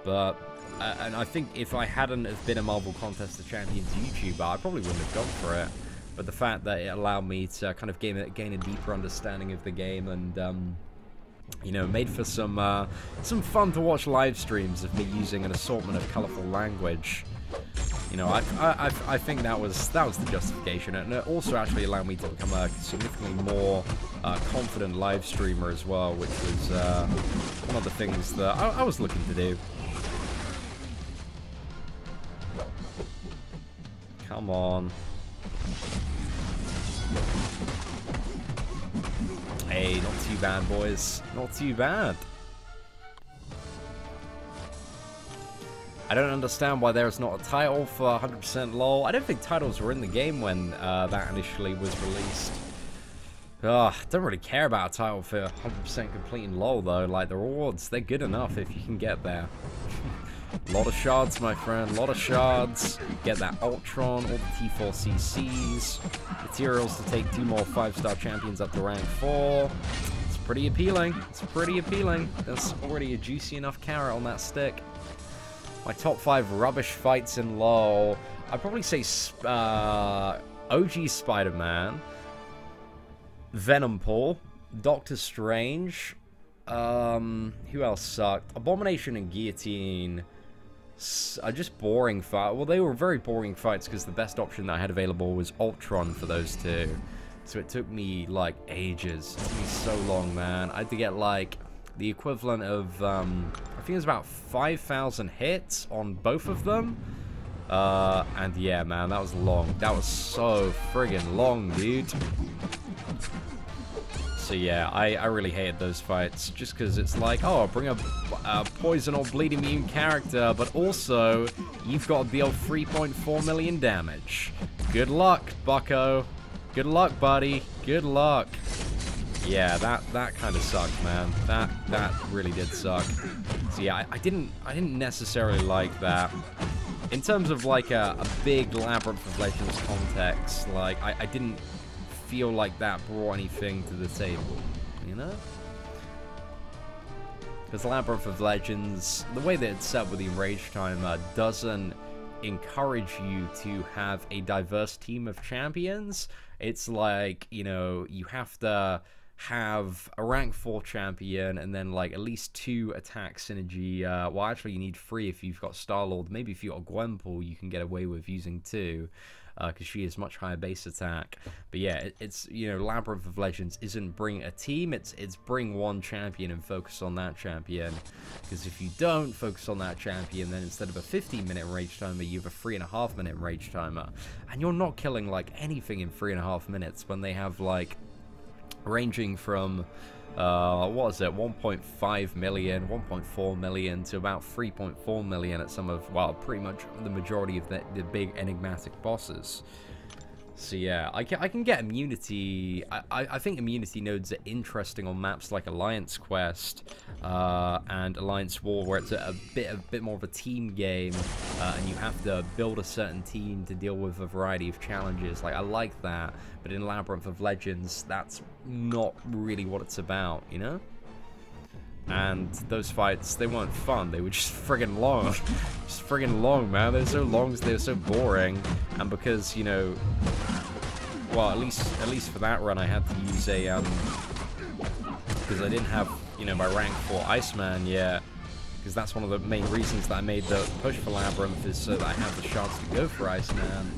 But, and I think if I hadn't have been a Marvel Contest of Champions YouTuber, I probably wouldn't have gone for it. But the fact that it allowed me to kind of gain a deeper understanding of the game and, you know, made for some fun to watch live streams of me using an assortment of colorful language. You know, I think that was the justification, and it also actually allowed me to become a significantly more confident live streamer as well, which was one of the things that I was looking to do. Come on. Hey, not too bad, boys. Not too bad. I don't understand why there's not a title for 100% LOL. I don't think titles were in the game when that initially was released. Ugh, don't really care about a title for 100% completing LOL, though. Like, the rewards, they're good enough if you can get there. A lot of shards, my friend. A lot of shards. Get that Ultron, all the T4CCs. Materials to take 2 more 5-star champions up to rank 4. It's pretty appealing. It's pretty appealing. There's already a juicy enough carrot on that stick. My top 5 rubbish fights in LoL. I'd probably say OG Spider-Man, Venompool, Doctor Strange. Who else sucked? Abomination and Guillotine are just boring fights. Well, they were very boring fights because the best option that I had available was Ultron for those two. So it took me, like, ages. It took me so long, man. I had to get, like, the equivalent of, I think it was about 5,000 hits on both of them. And yeah, man, that was long. That was so friggin' long, dude. So yeah, I really hated those fights, just because it's like, oh, bring a poison or bleed immune character, but also, you've got to deal 3.4 million damage. Good luck, bucko. Good luck, buddy. Good luck. Yeah, that kind of sucked, man. That really did suck. So yeah, I didn't necessarily like that. In terms of like a big Labyrinth of Legends context, like I didn't feel like that brought anything to the table, you know? Because Labyrinth of Legends, the way that it's set with the Enrage Timer, doesn't encourage you to have a diverse team of champions. It's like, you know, you have to have a rank 4 champion and then like at least 2 attack synergy. Well, actually you need 3 if you've got Star-Lord. Maybe if you've got Gwenpool you can get away with using 2 because she is much higher base attack. But yeah, it's, you know, Labyrinth of Legends isn't bring a team, it's bring one champion and focus on that champion. Because if you don't focus on that champion, then instead of a 15-minute enrage timer, you have a 3.5-minute enrage timer. And you're not killing like anything in 3.5 minutes when they have like ranging from, what is it, 1.5 million, 1.4 million to about 3.4 million at some of, well, pretty much the majority of the big enigmatic bosses. So yeah, I can get immunity. I think immunity nodes are interesting on maps like Alliance Quest and Alliance War, where it's a bit more of a team game, and you have to build a certain team to deal with a variety of challenges. Like, I like that, but in Labyrinth of Legends, that's not really what it's about, you know? And those fights, they weren't fun. They were just friggin' long. Just friggin' long, man. They're so long, they were so boring. And because, you know, well, at least for that run, I had to use a, because I didn't have, you know, my rank 4 Iceman yet. Because that's one of the main reasons that I made the push for Labyrinth, is so that I have the chance to go for Iceman.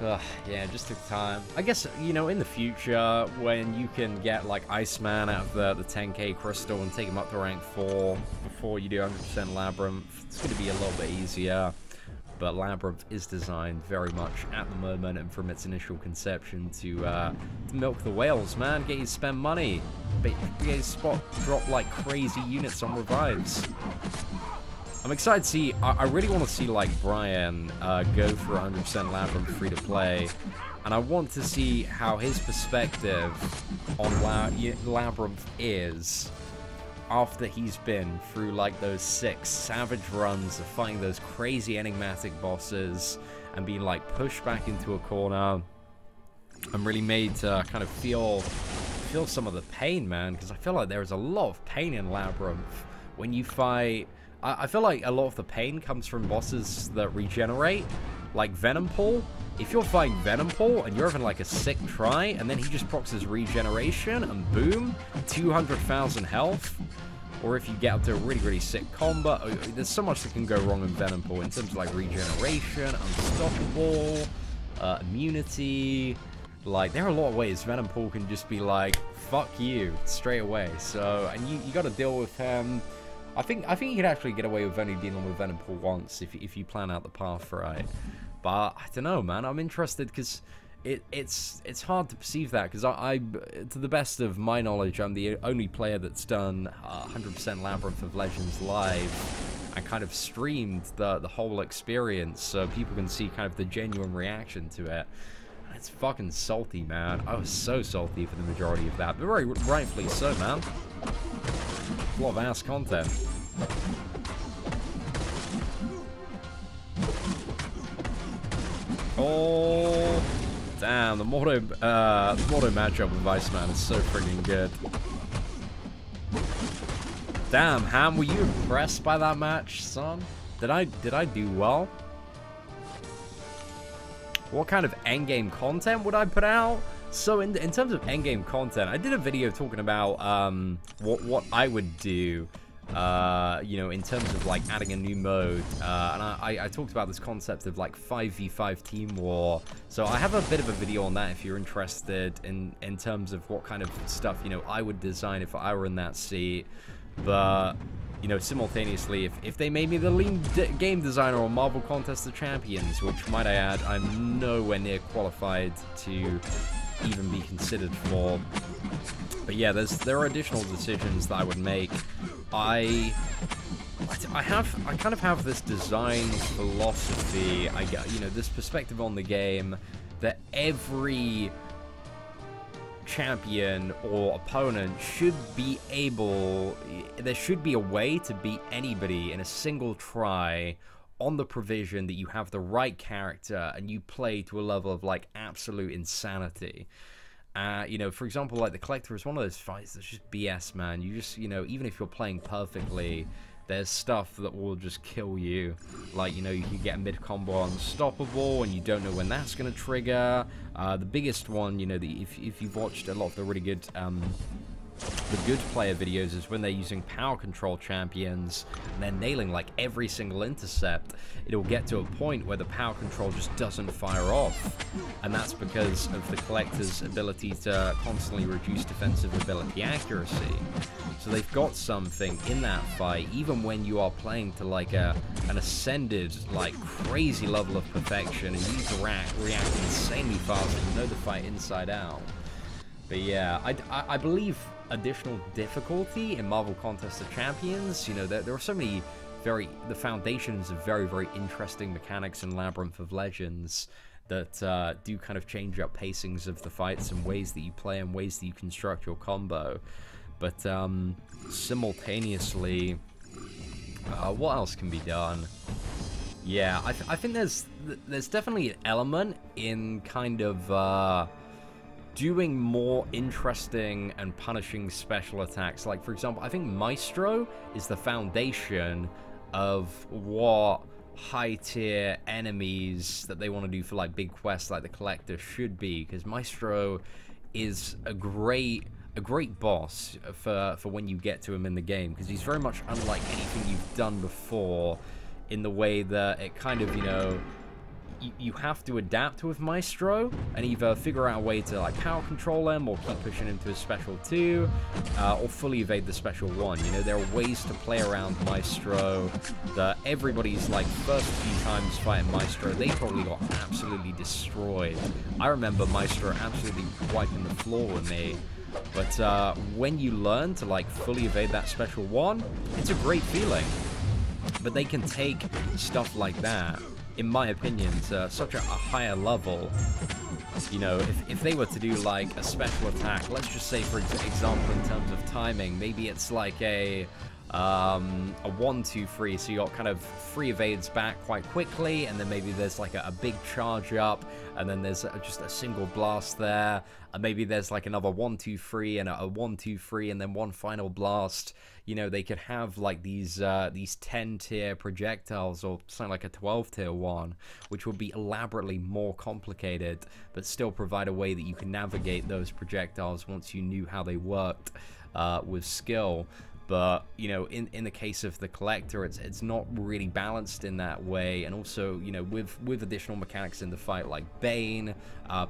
Ugh, yeah, it just took time. I guess, you know, in the future, when you can get, like, Iceman out of the 10k crystal and take him up to rank 4 before you do 100% Labyrinth, it's going to be a little bit easier. But Labyrinth is designed very much at the moment and from its initial conception to milk the whales, man. Get you to spend money. Get you to drop, like, crazy units on revives. I'm excited to see, I really want to see, like, Brian go for 100% Labyrinth free-to-play, and I want to see how his perspective on Labyrinth is after he's been through, like, those 6 savage runs of fighting those crazy enigmatic bosses and being, like, pushed back into a corner. I'm really made to kind of feel some of the pain, man, because I feel like there is a lot of pain in Labyrinth when you fight I feel like a lot of the pain comes from bosses that regenerate, like Venom Paul. If you're fighting Venom Paul and you're having like a sick try, and then he just procs his regeneration, and boom, 200,000 health. Or if you get up to a really, really sick combo, there's so much that can go wrong in Venom Paul in terms of like regeneration, unstoppable, immunity. Like, there are a lot of ways Venom Paul can just be like, fuck you, straight away. So, and you got to deal with him. I think you could actually get away with only dealing with Venom Paul once if you plan out the path right. But I don't know, man. I'm interested because it's hard to perceive that, because I, to the best of my knowledge, I'm the only player that's done 100% Labyrinth of Legends live and kind of streamed the whole experience, so people can see kind of the genuine reaction to it. And it's fucking salty, man. I was so salty for the majority of that, but very rightfully so, man. A lot of ass content. Oh, damn, the Morto matchup with Iceman is so freaking good. Damn, Ham, were you impressed by that match, son? Did I do well? What kind of endgame content would I put out? So in terms of endgame content, I did a video talking about what I would do, you know, in terms of like adding a new mode, and I talked about this concept of like 5v5 team war. So I have a bit of a video on that if you're interested in terms of what kind of stuff, you know, I would design if I were in that seat. But you know, simultaneously, if they made me the lead game designer on Marvel Contest of Champions, which, might I add, I'm nowhere near qualified to even be considered for. But yeah, there are additional decisions that I would make. I kind of have this design philosophy. I get, you know, this perspective on the game that every champion or opponent should be able, there should be a way to beat anybody in a single try, on the provision that you have the right character and you play to a level of like absolute insanity. You know, for example, like the Collector is one of those fights that's just BS, man. You just, you know, even if you're playing perfectly, there's stuff that will just kill you. Like, you know, you can get a mid-combo unstoppable, and you don't know when that's going to trigger. The biggest one, you know, if you've watched a lot of the really good, the good player videos, is when they're using power control champions and they're nailing like every single intercept. It'll get to a point where the power control just doesn't fire off, and that's because of the Collector's ability to constantly reduce defensive ability accuracy. So they've got something in that fight, even when you are playing to like an ascended, like crazy level of perfection, and you need to react insanely fast and know the fight inside out. But yeah, I believe additional difficulty in Marvel Contest of Champions, you know, there are so many the foundations of very, very interesting mechanics in Labyrinth of Legends that do kind of change up pacings of the fights and ways that you play and ways that you construct your combo. But simultaneously, what else can be done? Yeah, I think there's definitely an element in kind of doing more interesting and punishing special attacks. Like, for example, I think Maestro is the foundation of what high-tier enemies that they want to do for like big quests like the Collector should be, because Maestro is a great boss for when you get to him in the game, because he's very much unlike anything you've done before, in the way that it kind of, you know, you have to adapt with Maestro and either figure out a way to like power control him or keep pushing him to his special 2, or fully evade the special 1. You know, there are ways to play around Maestro that everybody's like first few times fighting Maestro, they probably got absolutely destroyed. I remember Maestro absolutely wiping the floor with me. But when you learn to like fully evade that special 1, it's a great feeling. But they can take stuff like that, in my opinion, to such a higher level. You know, if they were to do like a special attack, let's just say for example in terms of timing, maybe it's like a a 1-2-3, so you got kind of 3 evades back quite quickly, and then maybe there's like a big charge up, and then there's just a single blast there, and maybe there's like another 1-2-3 and a 1-2-3, and then one final blast. You know, they could have like these 10-tier projectiles, or something like a 12-tier one, which would be elaborately more complicated, but still provide a way that you can navigate those projectiles once you knew how they worked with skill. But, you know, in the case of the Collector, it's not really balanced in that way. And also, you know, with additional mechanics in the fight, like Bane,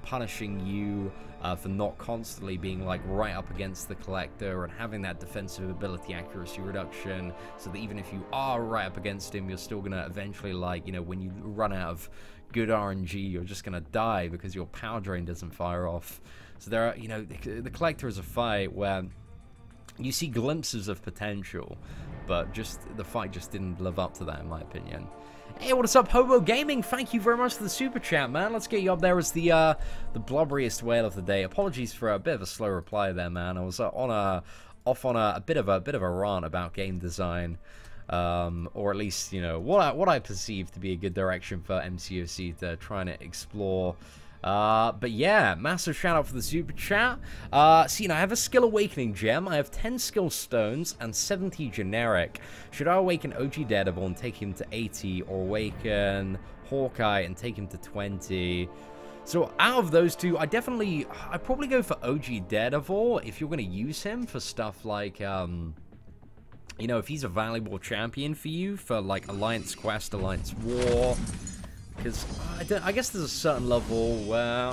punishing you for not constantly being, like, right up against the Collector, and having that defensive ability accuracy reduction, so that even if you are right up against him, you're still gonna eventually, like, you know, when you run out of good RNG, you're just gonna die because your power drain doesn't fire off. So there are, you know, the Collector is a fight where you see glimpses of potential, but just the fight just didn't live up to that, in my opinion. Hey, what's up, Hobo Gaming? Thank you very much for the super chat, man. Let's get you up there as the blubberiest whale of the day. Apologies for a bit of a slow reply there, man. I was off on a bit of a rant about game design, or at least, you know, what I perceive to be a good direction for MCOC to try and explore. But yeah, massive shout out for the super chat. So, you know, I have a skill awakening gem, I have 10 skill stones, and 70 generic. Should I awaken OG Daredevil and take him to 80, or awaken Hawkeye and take him to 20? So out of those two, I'd probably go for OG Daredevil if you're going to use him for stuff like, you know, if he's a valuable champion for you for, like, Alliance Quest, Alliance War. Because I guess there's a certain level where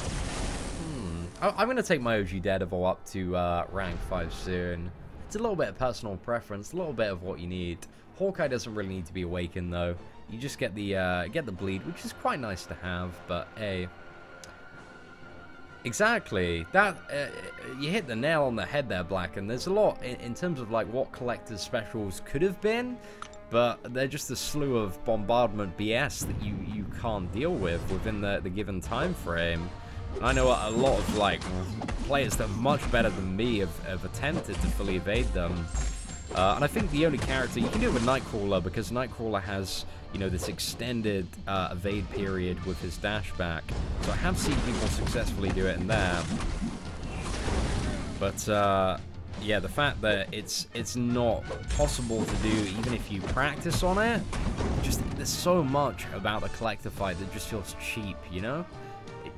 I'm going to take my OG Daredevil up to rank 5 soon. It's a little bit of personal preference, a little bit of what you need. Hawkeye doesn't really need to be awakened though. You just get the bleed, which is quite nice to have. But hey, exactly that you hit the nail on the head there, Black. And there's a lot in terms of like what Collector's specials could have been. But they're just a slew of bombardment BS that you can't deal with within the given time frame. And I know a lot of like players that are much better than me have attempted to fully evade them. And I think the only character you can do it with Nightcrawler, because Nightcrawler has, you know, this extended evade period with his dash back. So I have seen people successfully do it in there. But yeah, the fact that it's not possible to do even if you practice on it, just there's so much about the Collector fight that just feels cheap, you know?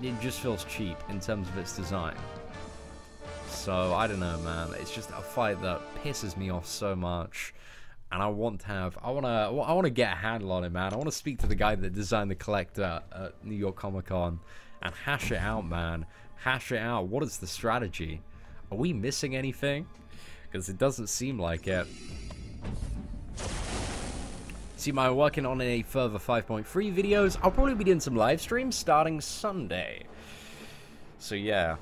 It just feels cheap in terms of its design. So I don't know, man. It's just a fight that pisses me off so much, and I want to get a handle on it, man. I want to speak to the guy that designed the Collector at New York Comic Con and hash it out, man. Hash it out. What is the strategy? Are we missing anything? Because it doesn't seem like it. See, I'm working on a further 5.3 videos. I'll probably be doing some live streams starting Sunday. So yeah.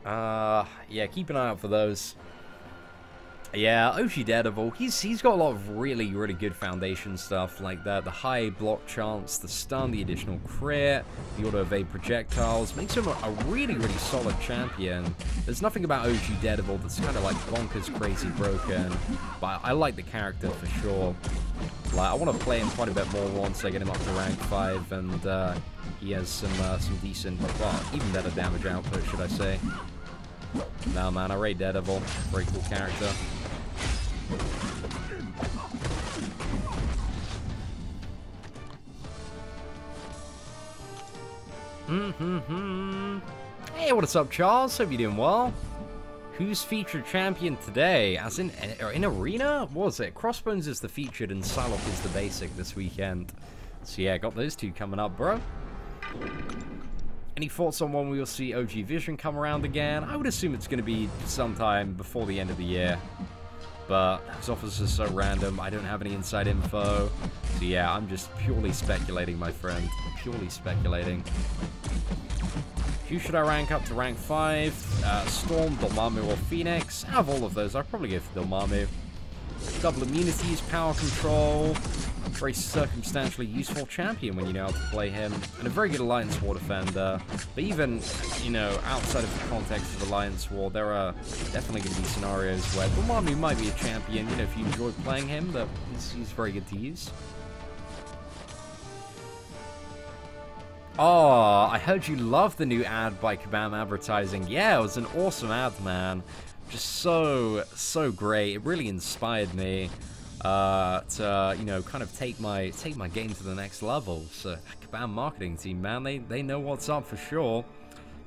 Yeah, keep an eye out for those. Yeah, OG Daredevil, he's got a lot of really good foundation stuff like that. The high block chance, the stun, the additional crit, the auto-evade projectiles. Makes him a really solid champion. There's nothing about OG Daredevil that's kind of like bonkers, crazy, broken. But I like the character for sure. Like, I want to play him quite a bit more once I get him up to rank 5, and he has some decent, well, even better damage output, should I say. No, man, I rate Daredevil. Very cool character. Hey, what's up, Charles? Hope you're doing well. Who's featured champion today? As in Arena? What was it? Crossbones is the featured and Psylocke is the basic this weekend. So yeah, got those two coming up, bro. Any thoughts on when we will see OG Vision come around again? I would assume it's going to be sometime before the end of the year. But his offers are so random, I don't have any inside info. So yeah, I'm just purely speculating, my friend. Purely speculating. Who should I rank up to rank 5? Storm, Dormammu, or Phoenix? Out of all of those, I'd probably go for Dormammu. Double immunities, power control. very circumstantially useful champion when you know how to play him, and a very good Alliance War defender. But even, you know, outside of the context of Alliance War, there are definitely going to be scenarios where Dormammu might be a champion, you know, if you enjoy playing him, that he's very good to use. Oh, I heard you love the new ad by Kabam Advertising. Yeah, it was an awesome ad, man. Just so great. It really inspired me to, you know, kind of take my game to the next level. So, Kabam marketing team, man, they know what's up for sure.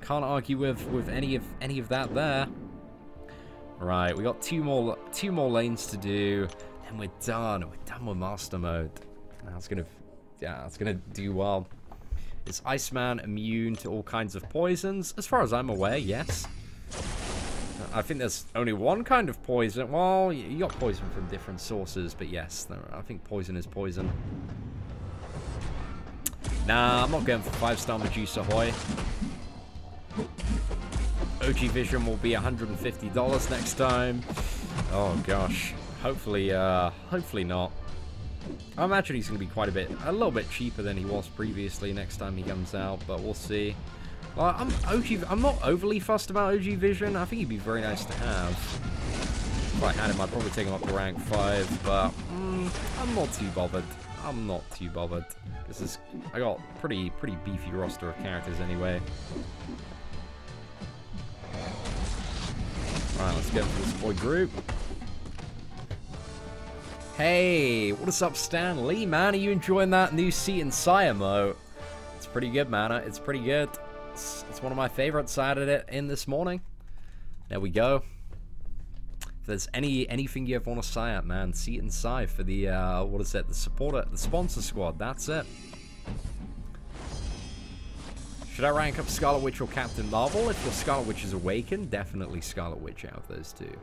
Can't argue with any of that there. Right, we got two more lanes to do, and we're done. We're done with Master Mode. That's gonna do well. Is Iceman immune to all kinds of poisons? As far as I'm aware, yes. I think there's only one kind of poison. Well, you got poison from different sources, but yes, I think poison is poison. Nah, I'm not going for 5-star Medusa Hoy. OG Vision will be $150 next time. Oh gosh, hopefully not. I imagine he's going to be a little bit cheaper than he was previously next time he comes out, but we'll see. Well, I'm not overly fussed about OG Vision. I think he'd be very nice to have. If I had him, I'd probably take him up to rank 5, but I'm not too bothered. I'm not too bothered. I got pretty beefy roster of characters anyway. Alright, let's get into this boy group. Hey, what is up, Stan Lee, man? Are you enjoying that new Seatin Sire emote? It's pretty good, man. It's pretty good. It's one of my favorites. I added it in this morning. There we go. If there's anything you ever want to sign up, man, Seatin Sire for the what is it? The sponsor squad. That's it. Should I rank up Scarlet Witch or Captain Marvel? If your Scarlet Witch is awakened, definitely Scarlet Witch out of those two.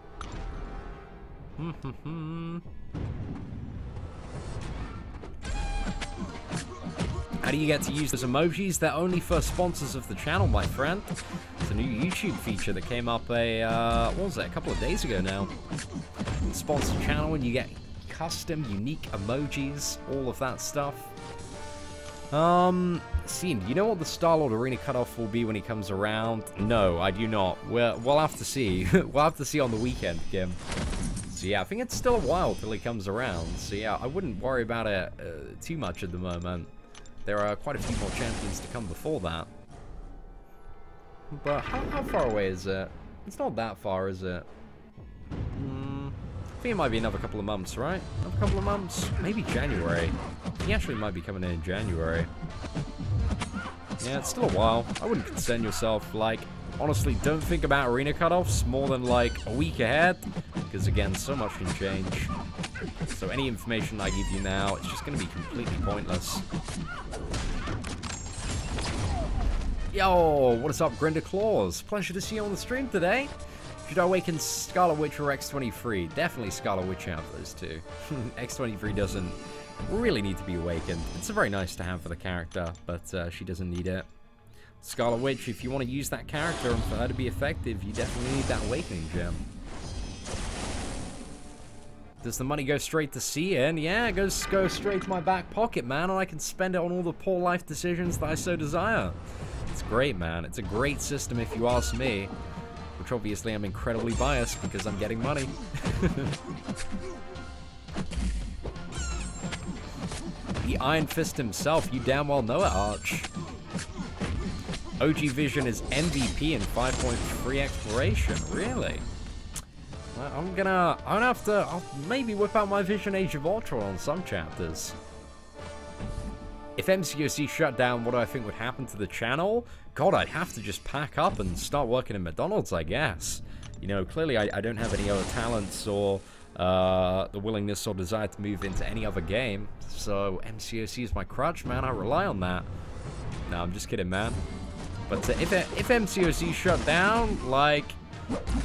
How do you get to use those emojis? They're only for sponsors of the channel, my friend. It's a new YouTube feature that came up a couple of days ago now. Sponsor channel, and you get custom, unique emojis, all of that stuff. Seatin, do you know what the Star-Lord Arena cutoff will be when he comes around? No, I do not. We'll have to see. We'll have to see on the weekend, Kim. So yeah, I think it's still a while till he comes around. So yeah, I wouldn't worry about it too much at the moment. There are quite a few more champions to come before that. But how far away is it? It's not that far, is it? I think it might be another couple of months, right? Another couple of months? Maybe January. He actually might be coming in January. Yeah, it's still a while. I wouldn't concern yourself. Like, honestly, don't think about arena cutoffs more than like a week ahead. Because again, so much can change. So any information I give you now, it's just going to be completely pointless. Yo, what is up, Grinda Claws? Pleasure to see you on the stream today. Should I awaken Scarlet Witch or X-23? Definitely Scarlet Witch out of those two. X-23 doesn't really need to be awakened. It's very nice to have for the character, but she doesn't need it. Scarlet Witch, if you want to use that character and for her to be effective, you definitely need that awakening gem. Does the money go straight to Seatin? Yeah, it goes straight to my back pocket, man, and I can spend it on all the poor life decisions that I so desire. It's great, man. It's a great system if you ask me. Which obviously I'm incredibly biased because I'm getting money. The Iron Fist himself, you damn well know it, Arch. OG Vision is MVP in 5.3 exploration, really? I'll maybe whip out my Vision Age of Ultron on some chapters. If MCOC shut down, what do I think would happen to the channel? God, I'd have to just pack up and start working at McDonald's, I guess. You know, clearly I don't have any other talents or the willingness or desire to move into any other game. So MCOC is my crutch, man. I rely on that. No, I'm just kidding, man. But if MCOC shut down, like,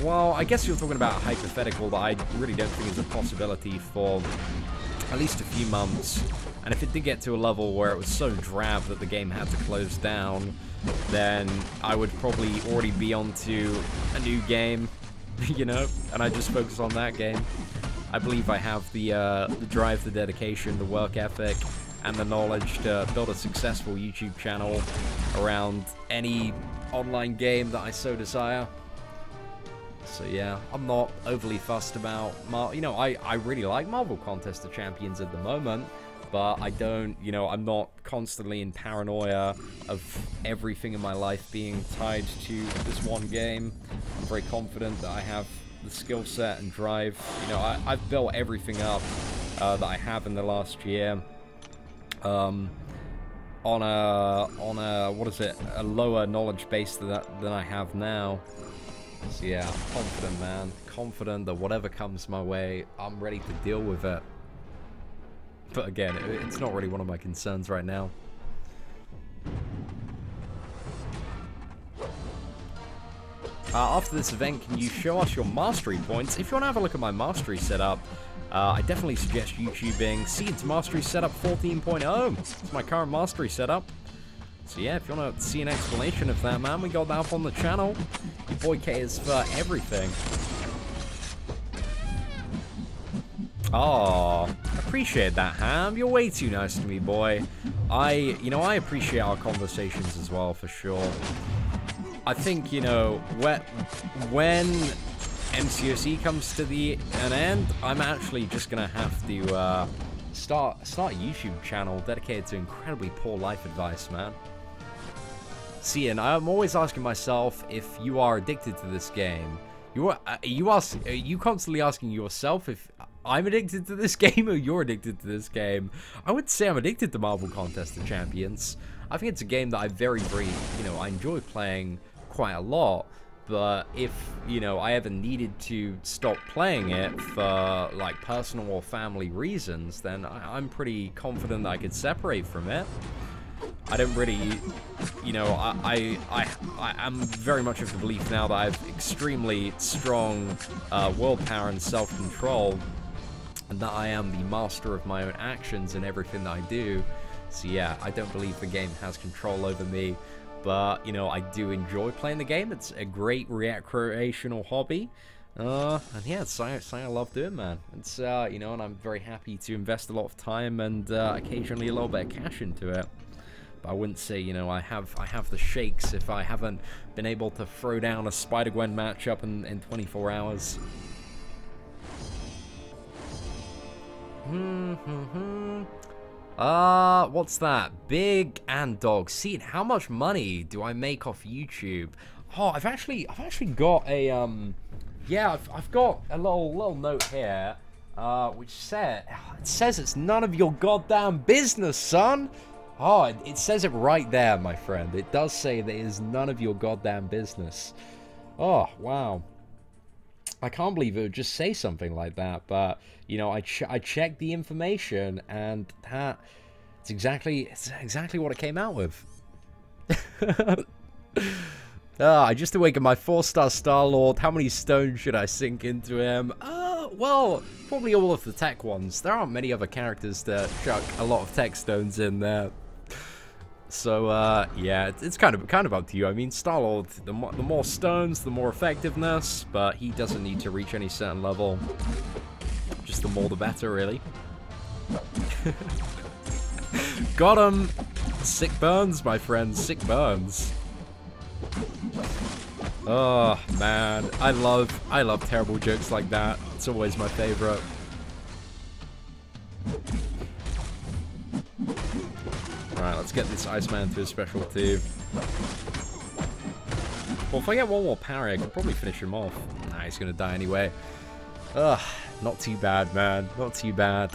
well, I guess you're talking about a hypothetical that I really don't think is a possibility for at least a few months. And if it did get to a level where it was so drab that the game had to close down, then I would probably already be onto a new game, you know, and I just focus on that game. I believe I have the drive, the dedication, the work ethic, and the knowledge to build a successful YouTube channel around any online game that I so desire. So yeah, I'm not overly fussed about you know, I really like Marvel Contest of Champions at the moment, but I don't, you know, I'm not constantly in paranoia of everything in my life being tied to this one game. I'm very confident that I have the skill set and drive. You know, I've built everything up that I have in the last year on a what is it, a lower knowledge base than I have now. So yeah, I'm confident, man. Confident that whatever comes my way, I'm ready to deal with it. But again, it's not really one of my concerns right now. After this event, can you show us your mastery points? If you want to have a look at my mastery setup, I definitely suggest YouTubing Seatin's mastery setup 14.0. It's my current mastery setup. So yeah, if you want to see an explanation of that, man, we got that up on the channel. Your boy K is for everything. Oh, appreciate that, Ham. You're way too nice to me, boy. You know, I appreciate our conversations as well, for sure. I think, you know, when MCOC comes to an end, I'm actually just gonna have to start a YouTube channel dedicated to incredibly poor life advice, man. See, and I'm always asking myself, if you are addicted to this game, are you constantly asking yourself if I'm addicted to this game or you're addicted to this game? I would say I'm addicted to Marvel Contest of Champions. I think it's a game that I very, you know, I enjoy playing quite a lot. But if, you know, I ever needed to stop playing it for, like, personal or family reasons, then I'm pretty confident that I could separate from it. I don't really, you know, I'm very much of the belief now that I have extremely strong willpower and self-control, and that I am the master of my own actions in everything that I do. So yeah, I don't believe the game has control over me. But, you know, I do enjoy playing the game. It's a great recreational hobby. And yeah, it's something I love doing, man. It's, you know, and I'm very happy to invest a lot of time and occasionally a little bit of cash into it. But I wouldn't say, you know, I have the shakes if I haven't been able to throw down a Spider-Gwen matchup in 24 hours. What's that? Big and Dog. See, how much money do I make off YouTube? Oh, I've actually got a yeah, I've got a little note here, which says it's none of your goddamn business, son. Oh, it says it right there, my friend. It does say that it is none of your goddamn business. Oh, wow. I can't believe it would just say something like that, but, you know, I checked the information, and it's exactly what it came out with. I just awakened my 4-star Star-Lord. How many stones should I sink into him? Well, probably all of the tech ones. There aren't many other characters that chuck a lot of tech stones in there. So, yeah, it's kind of up to you. I mean, Star-Lord, the more stones, the more effectiveness, but he doesn't need to reach any certain level. Just the more the better, really. Got him! Sick burns, my friend, sick burns. Oh, man. I love terrible jokes like that. It's always my favorite. Alright, let's get this Iceman to a special 2. Well, if I get one more parry, I could probably finish him off. Nah, he's gonna die anyway. Ugh, not too bad, man. Not too bad.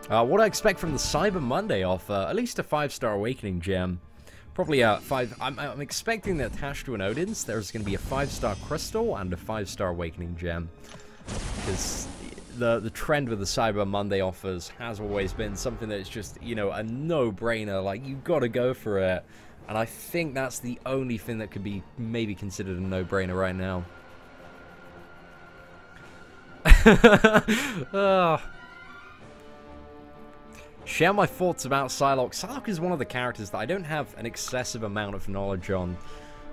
What do I expect from the Cyber Monday offer? At least a 5-star Awakening gem. Probably a 5... I'm expecting that attached to an Odin's, there's going to be a 5-star Crystal and a 5-star Awakening gem. Because the trend with the Cyber Monday offers has always been something that's just, you know, a no-brainer. Like, you've got to go for it. And I think that's the only thing that could be maybe considered a no-brainer right now. Share my thoughts about Psylocke. Psylocke is one of the characters that I don't have an excessive amount of knowledge on.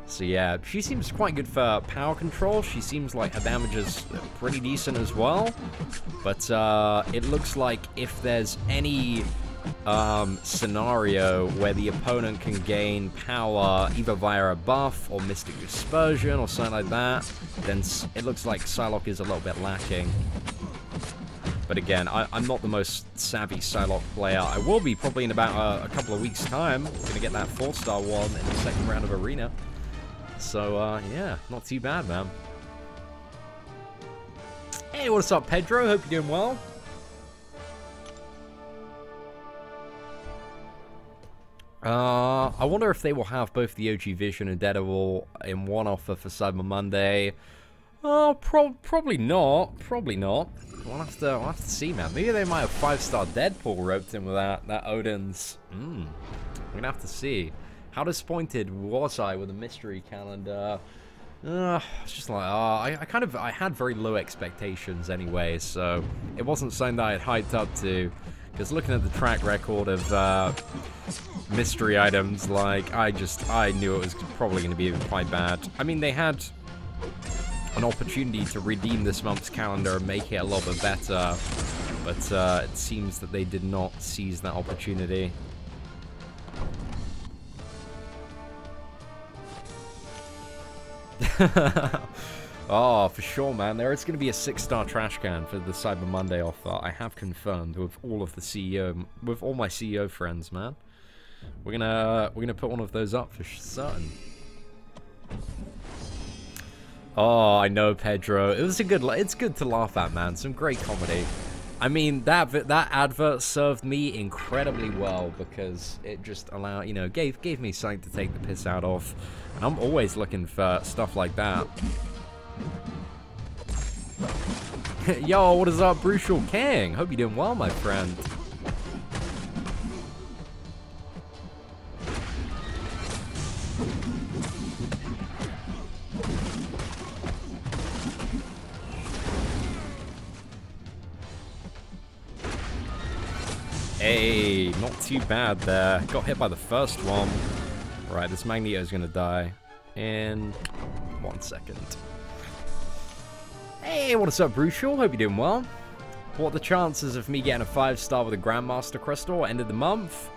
So yeah, she seems quite good for power control. She seems like her damage is pretty decent as well. But it looks like if there's any scenario where the opponent can gain power either via a buff or Mystic Dispersion or something like that, then it looks like Psylocke is a little bit lacking. But again, I'm not the most savvy Psylocke player. I will be probably in about a couple of weeks' time. I'm going to get that 4-star one in the second round of Arena. So, yeah, not too bad, man. Hey, what's up, Pedro? Hope you're doing well. I wonder if they will have both the OG Vision and Daredevil in one offer for Cyber Monday. Probably not. Probably not. We'll have to see, man. Maybe they might have 5-star Deadpool roped in with that Odin's. We're gonna have to see. How disappointed was I with the mystery calendar? It's just like, I had very low expectations anyway, so it wasn't something that I had hyped up to. Because looking at the track record of mystery items, like, I knew it was probably going to be quite bad. I mean, they had an opportunity to redeem this month's calendar and make it a lot bit better, but it seems that they did not seize that opportunity. Oh, for sure, man. There is going to be a 6-star trash can for the Cyber Monday offer. I have confirmed with all of the with all my CEO friends, man. We're gonna put one of those up for certain. Oh, I know, Pedro. It was it's good to laugh at, man. Some great comedy. I mean, that advert served me incredibly well because it just allowed, gave me something to take the piss out of. And I'm always looking for stuff like that. Yo, what is up, Brutal King? Hope you're doing well, my friend. Hey, not too bad there. Got hit by the first one. Right, this Magneto's gonna die in 1 second. Hey, what's up, Brutal? Hope you're doing well. What are the chances of me getting a 5-star with a Grandmaster Crystal end of the month?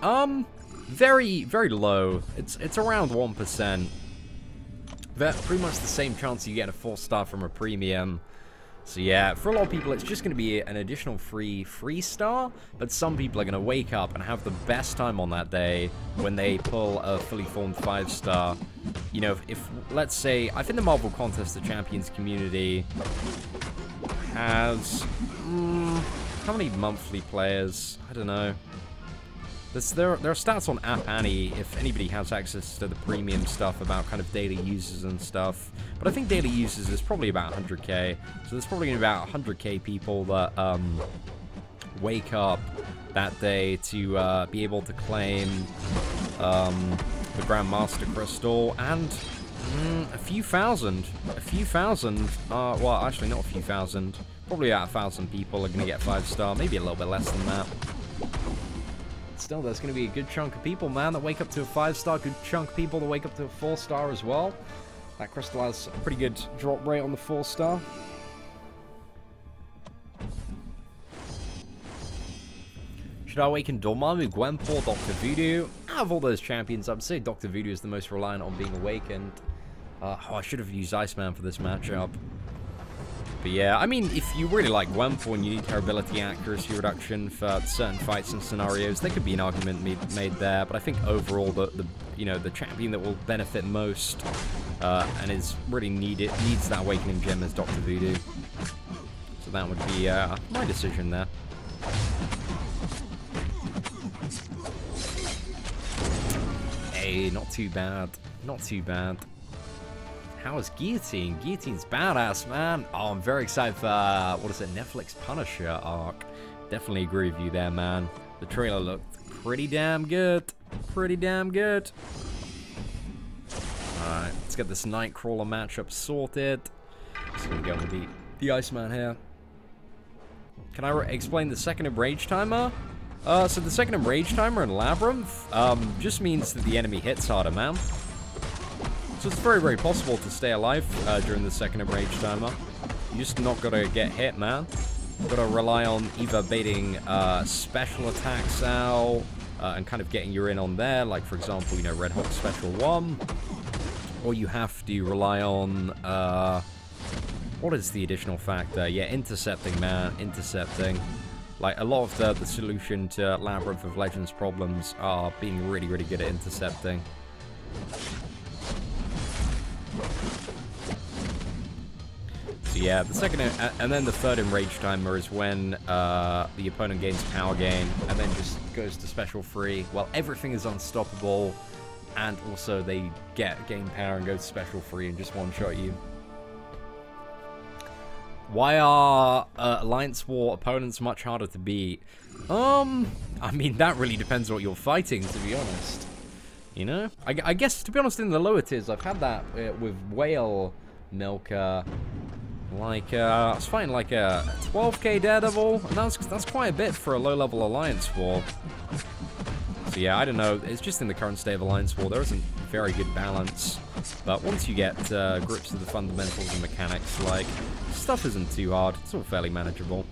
Very, very low. It's around 1%. Pretty much the same chance you get a 4-star from a premium. So yeah, for a lot of people, it's just going to be an additional free star, but some people are going to wake up and have the best time on that day when they pull a fully formed 5-star. You know, if let's say, I think the Marvel Contest of Champions community has, how many monthly players? I don't know. There are stats on App Annie if anybody has access to the premium stuff about kind of daily users and stuff. But I think daily users is probably about 100k. So there's probably going to be about 100k people that wake up that day to be able to claim the Grandmaster Crystal, and a few thousand. Well, actually not a few thousand. Probably about 1,000 people are going to get 5-star, maybe a little bit less than that. Still, there's going to be a good chunk of people, man, that wake up to a 5-star, good chunk of people that wake up to a 4-star as well. That crystal has a pretty good drop rate on the 4-star. Should I awaken Dormammu, Gwenpool, Dr. Voodoo? Out of all those champions, I'd say Dr. Voodoo is the most reliant on being awakened. Oh, I should have used Iceman for this matchup. But yeah, I mean, if you really like Gwenpool and you need her ability accuracy reduction for certain fights and scenarios, there could be an argument made there. But I think overall, the champion that will benefit most and is really needs that awakening gem is Dr. Voodoo. So that would be my decision there. Hey, not too bad. Not too bad. How is Guillotine? Guillotine's badass, man. Oh, I'm very excited for, what is it, Netflix Punisher arc. Definitely agree with you there, man. The trailer looked pretty damn good. Pretty damn good. Alright, let's get this Nightcrawler matchup sorted. So we're going with the Iceman here. Can I explain the second of Rage Timer? So the second of Rage Timer in Labyrinth just means that the enemy hits harder, man. So it's very, very possible to stay alive during the second enrage timer. You just not gotta get hit, man. Gotta rely on either baiting special attacks out and kind of getting you in on there, like for example, you know, Red Hawk Special 1. Or you have to rely on, what is the additional factor? Yeah, intercepting, man, intercepting. Like, a lot of the solution to Labyrinth of Legends problems are being really, really good at intercepting. So yeah, the second, and then the third enrage timer is when the opponent gains power gain, and then just goes to special free. Well, everything is unstoppable, and also they gain power and go to special free and just one-shot you. Why are Alliance War opponents much harder to beat? I mean, that really depends on what you're fighting, to be honest. You know? I guess, to be honest, in the lower tiers, I've had that with Whale Milker. Like, I was fighting like a 12k Daredevil, and that's quite a bit for a low-level Alliance War. So yeah, I don't know, it's just in the current state of Alliance War, there isn't very good balance. But once you get grips to the fundamentals and mechanics, like, stuff isn't too hard, it's all fairly manageable.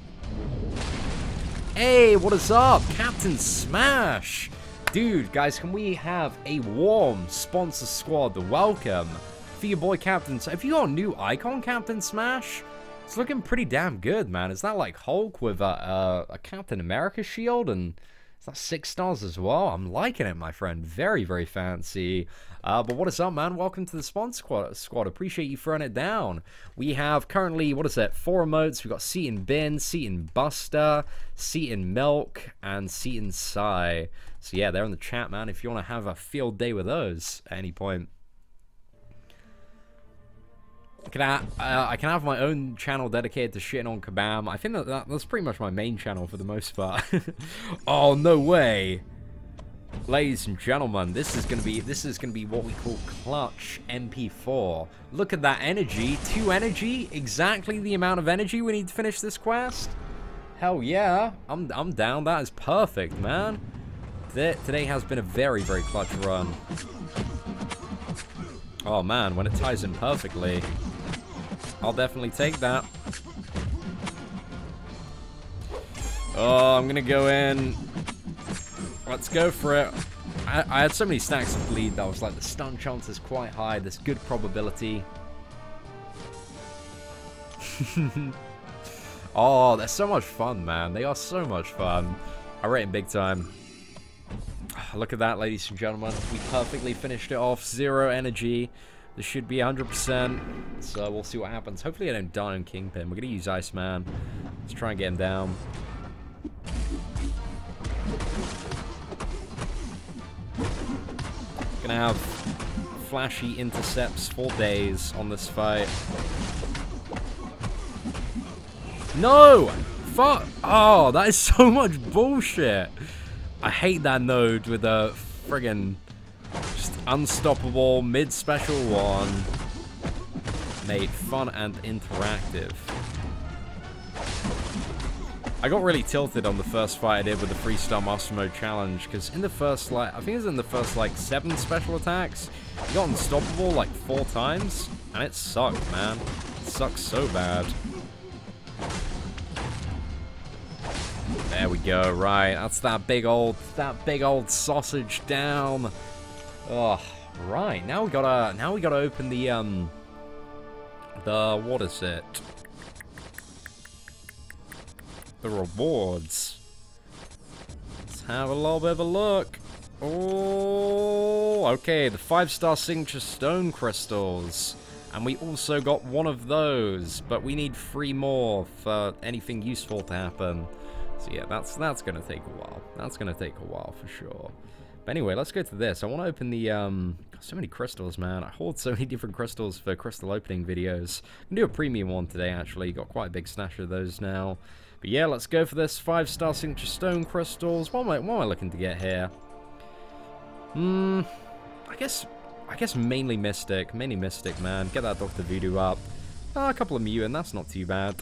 Hey, what is up? Captain Smash! Dude, guys, can we have a warm sponsor squad welcome for your boy Captain? Have you got a new icon, Captain Smash? It's looking pretty damn good, man. Is that like Hulk with a Captain America shield? And is that 6 stars as well? I'm liking it, my friend. Very, very fancy. But what is up, man? Welcome to the sponsor squad. Appreciate you throwing it down. We have currently, what is it, 4 emotes. We've got Seatin Bin, Seatin Buster, Seatin Milk, and Seatin Psy. So yeah, they're in the chat, man, if you want to have a field day with those at any point. I can have my own channel dedicated to shitting on Kabam. I think that's pretty much my main channel for the most part. Oh, no way. Ladies and gentlemen, this is gonna be what we call clutch MP4. Look at that energy. 2 energy, exactly the amount of energy we need to finish this quest. Hell yeah, I'm down. That is perfect, man. Today has been a very, very clutch run. Oh man, when it ties in perfectly, I'll definitely take that. Oh, I'm gonna go in. Let's go for it. I had so many stacks of bleed that I was like, the stun chance is quite high. There's good probability. Oh, they're so much fun, man. They are so much fun. I rate them big time. Look at that, ladies and gentlemen. We perfectly finished it off. 0 energy. This should be 100%. So we'll see what happens. Hopefully I don't die on Kingpin. We're going to use Iceman. Let's try and get him down. Gonna have flashy intercepts for days on this fight. No! Fuck! Oh, that is so much bullshit. I hate that node with a friggin' just unstoppable mid-special one. Made fun and interactive. I got really tilted on the first fight I did with the Freestyle Master Mode Challenge, because in the first, like, I think it was in the first, like, 7 special attacks, you got unstoppable, like, 4 times, and it sucked, man. It sucks so bad. There we go, right, that's that big old sausage down. Oh, right, now we gotta open the, what is it? The rewards. Let's have a little bit of a look. Oh, okay, the 5-star signature stone crystals. And we also got one of those, but we need 3 more for anything useful to happen. So yeah, that's gonna take a while. That's gonna take a while for sure. But anyway, let's go to this. I want to open the, so many crystals, man. I hold so many different crystals for crystal opening videos. I can do a premium one today, actually. Got quite a big stash of those now. But yeah, let's go for this 5-star signature stone crystals. What am I looking to get here? I guess mainly Mystic. Mainly Mystic, man. Get that Dr. Voodoo up. A couple of Mutant, that's not too bad.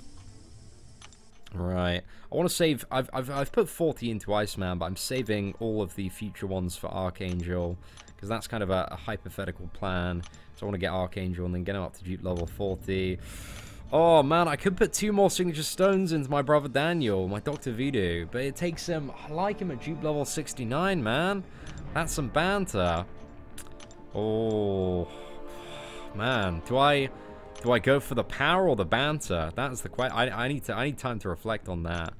Right. I want to save... I've put 40 into Iceman, but I'm saving all of the future ones for Archangel, because that's kind of a hypothetical plan. So I want to get Archangel and then get him up to dupe level 40. Oh, man, I could put 2 more signature stones into my brother Daniel, my Dr. Voodoo, but it takes him... I like him at dupe level 69, man. That's some banter. Oh, man. Do I go for the power or the banter? That's the question. I need time to reflect on that.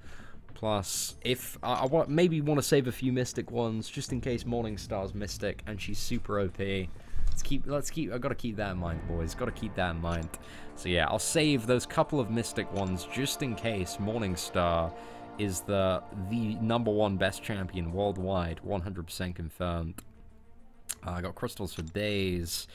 Plus, if I maybe want to save a few Mystic ones just in case Morningstar's Mystic and she's super OP. Let's keep. I've got to keep that in mind, boys. Got to keep that in mind. So yeah, I'll save those couple of Mystic ones just in case Morningstar is the #1 best champion worldwide, 100% confirmed. I got crystals for days.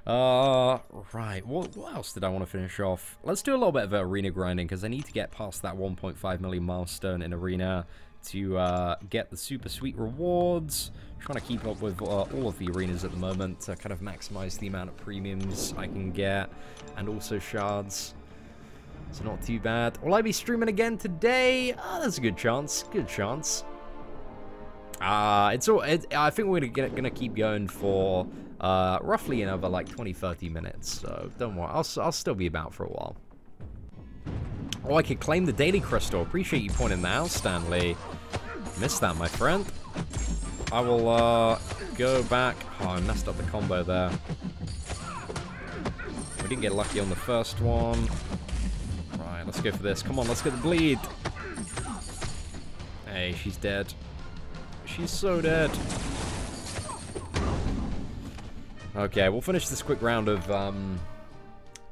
Right, what else did I want to finish off? Let's do a little bit of arena grinding, because I need to get past that 1.5 million milestone in arena to get the super sweet rewards. Trying to keep up with all of the arenas at the moment to kind of maximize the amount of premiums I can get, and also shards. So not too bad. Will I be streaming again today? There's a good chance. Good chance. I think we're gonna keep going for roughly another like 20-30 minutes. So don't worry, I'll still be about for a while. Oh, I could claim the daily crystal. Appreciate you pointing that out, Stanley. Missed that, my friend. I will go back. Oh, I messed up the combo there. We didn't get lucky on the first one. Right, let's go for this. Come on, let's get the bleed. Hey, she's dead. She's so dead. Okay, we'll finish this quick round of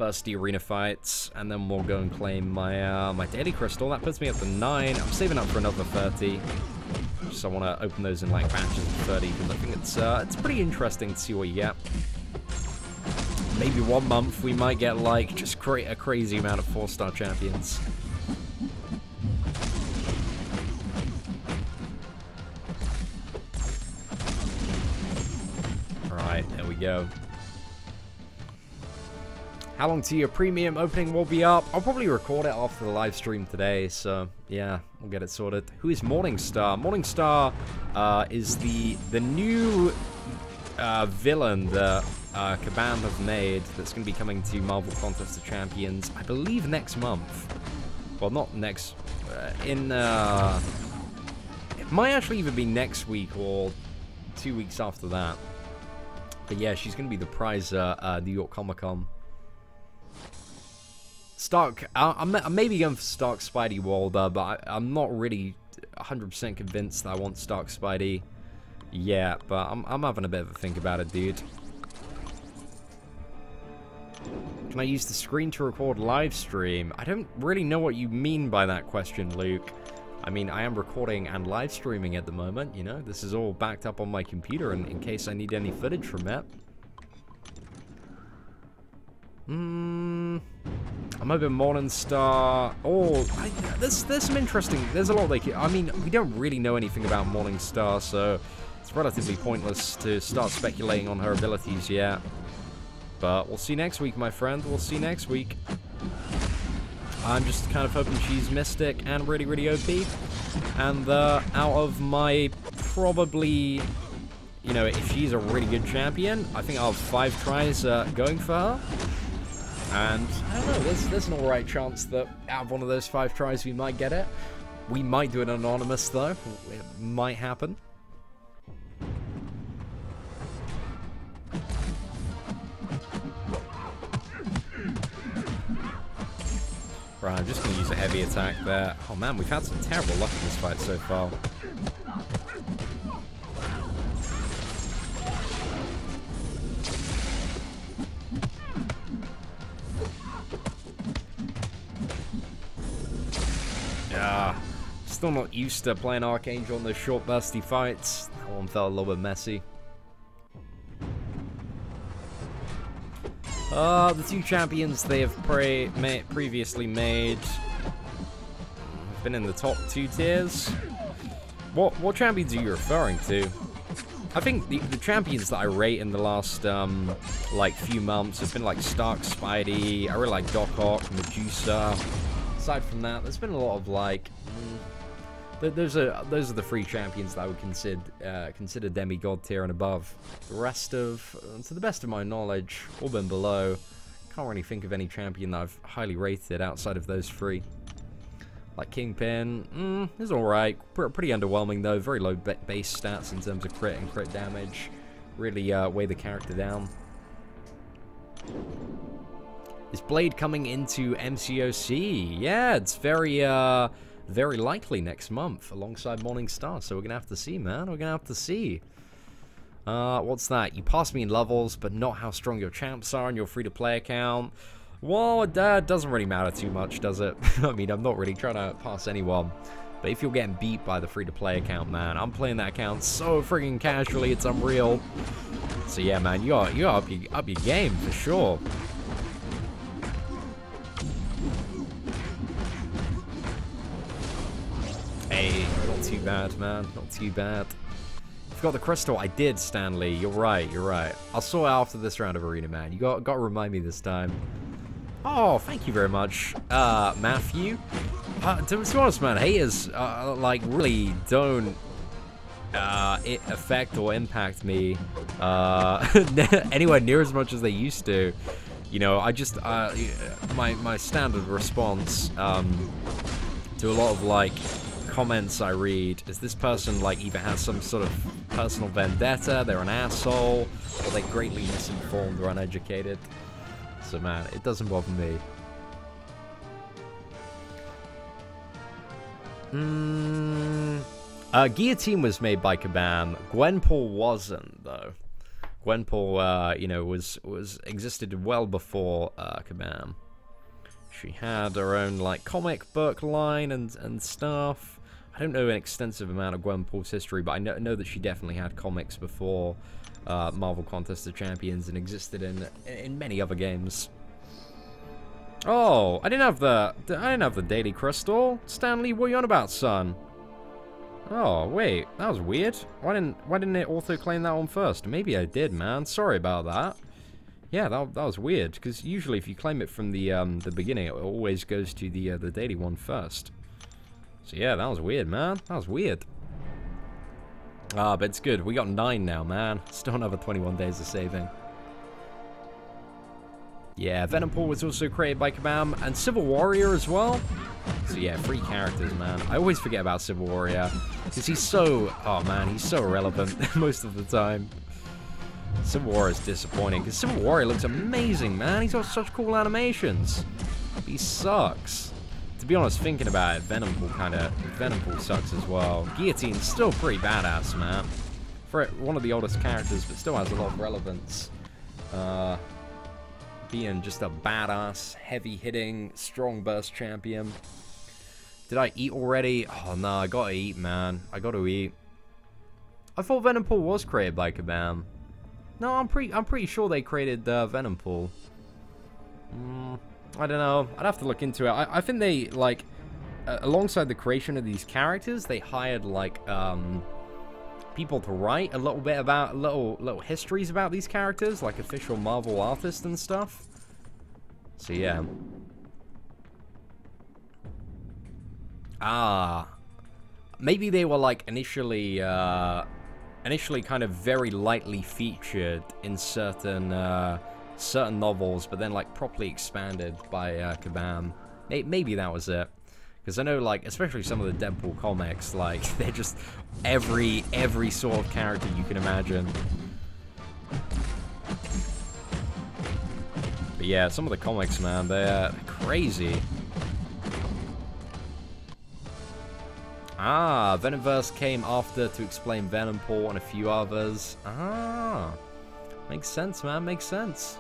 bursty arena fights, and then we'll go and claim my my daily crystal. That puts me up to 9. I'm saving up for another 30. Just I want to open those in like batches of 30, because I think it's pretty interesting to see what you get. Maybe 1 month we might get like just a crazy amount of 4-star champions. Alright, there we go. How long till your premium opening will be up? I'll probably record it after the live stream today, so yeah, we'll get it sorted. Who is Morningstar? Morningstar is the new villain that Kabam have made that's going to be coming to Marvel Contest of Champions, I believe next month. Well, not next... it might actually either be next week or 2 weeks after that. But yeah, she's going to be the prize New York Comic Con. Stark, I'm maybe going for Stark Spidey Walder, but I'm not really 100% convinced that I want Stark Spidey yet, but I'm having a bit of a think about it, dude. Can I use the screen to record live stream? I don't really know what you mean by that question, Luke. I mean, I am recording and live streaming at the moment, you know? This is all backed up on my computer in case I need any footage from it. I'm hoping Morningstar... Oh, there's some interesting... There's a lot they can... I mean, we don't really know anything about Morningstar, so it's relatively pointless to start speculating on her abilities yet. But we'll see next week, my friend. We'll see next week. I'm just kind of hoping she's Mystic and really, really OP. And out of my probably... You know, if she's a really good champion, I think I'll have 5 tries going for her. And, I don't know, there's an alright chance that out of one of those 5 tries we might get it. We might do it anonymous, though. It might happen. Right, I'm just going to use a heavy attack there. Oh man, we've had some terrible luck in this fight so far. Yeah, still not used to playing Archangel in those short bursty fights. That one felt a little bit messy. The 2 champions they have previously made have been in the top 2 tiers. What champions are you referring to? I think the champions that I rate in the last like few months have been like Stark Spidey. I really like Doc Ock, Medusa, aside from that, there's been a lot of like... those are the 3 champions that I would consider demigod tier and above. The rest of, to the best of my knowledge, all been below. Can't really think of any champion that I've highly rated outside of those 3. Like Kingpin, is alright. Pretty underwhelming though. Very low base stats in terms of crit and crit damage. Really weigh the character down. Is Blade coming into MCOC? Yeah, it's very likely next month alongside Morningstar. So we're gonna have to see, man. We're gonna have to see. What's that? You pass me in levels, but not how strong your champs are on your free-to-play account. Well, that doesn't really matter too much, does it? I mean, I'm not really trying to pass anyone. But if you're getting beat by the free-to-play account, man, I'm playing that account so friggin' casually, it's unreal. So yeah, man, you gotta up your game for sure. Hey, not too bad, man. Not too bad. Got the crystal. I did, Stanley. You're right. You're right. I'll sort it after this round of Arena, man. You got to remind me this time. Oh, thank you very much, Matthew. To be honest, man, haters like really don't affect or impact me anywhere near as much as they used to. You know, I just my standard response to a lot of like comments I read is this person like either has some sort of personal vendetta, they're an asshole, or they're greatly misinformed or uneducated. So man, it doesn't bother me. Guillotine was made by Kabam. Gwenpool wasn't though. Gwenpool, you know, existed well before Kabam. She had her own like comic book line and stuff. I don't know an extensive amount of Gwenpool's history, but I know that she definitely had comics before Marvel Contest of Champions and existed in many other games. Oh, I didn't have the Daily Crystal. Stanley, what are you on about, son? Oh, wait, that was weird. Why didn't it auto-claim that one first? Maybe I did, man. Sorry about that. Yeah, that was weird, because usually if you claim it from the beginning, it always goes to the daily one first. So yeah, that was weird, man. That was weird. But it's good. We got 9 now, man. Still another 21 days of saving. Yeah, Venompool was also created by Kabam, and Civil Warrior as well. So yeah, 3 characters, man. I always forget about Civil Warrior, because he's so, oh man, he's so irrelevant most of the time. Civil Warrior is disappointing, because Civil Warrior looks amazing, man. He's got such cool animations. He sucks. To be honest, thinking about it, Venompool sucks as well. Guillotine's still pretty badass, man. For one of the oldest characters, but still has a lot of relevance. Being just a badass, heavy-hitting, strong burst champion. Did I eat already? Oh no, I gotta eat, man. I gotta eat. I thought Venompool was created by Kabam. No, I'm pretty sure they created Venompool. I don't know. I'd have to look into it. I think they, like, alongside the creation of these characters, they hired, like, people to write a little bit about, little histories about these characters, like official Marvel artists and stuff. So, yeah. Maybe they were, like, initially kind of very lightly featured in certain novels, but then like properly expanded by Kabam. Maybe that was it, because I know like especially some of the Deadpool comics, like they're just every sort of character you can imagine. But yeah, some of the comics, man, they're crazy. Venomverse came after to explain Venompool and a few others. Makes sense, man, makes sense.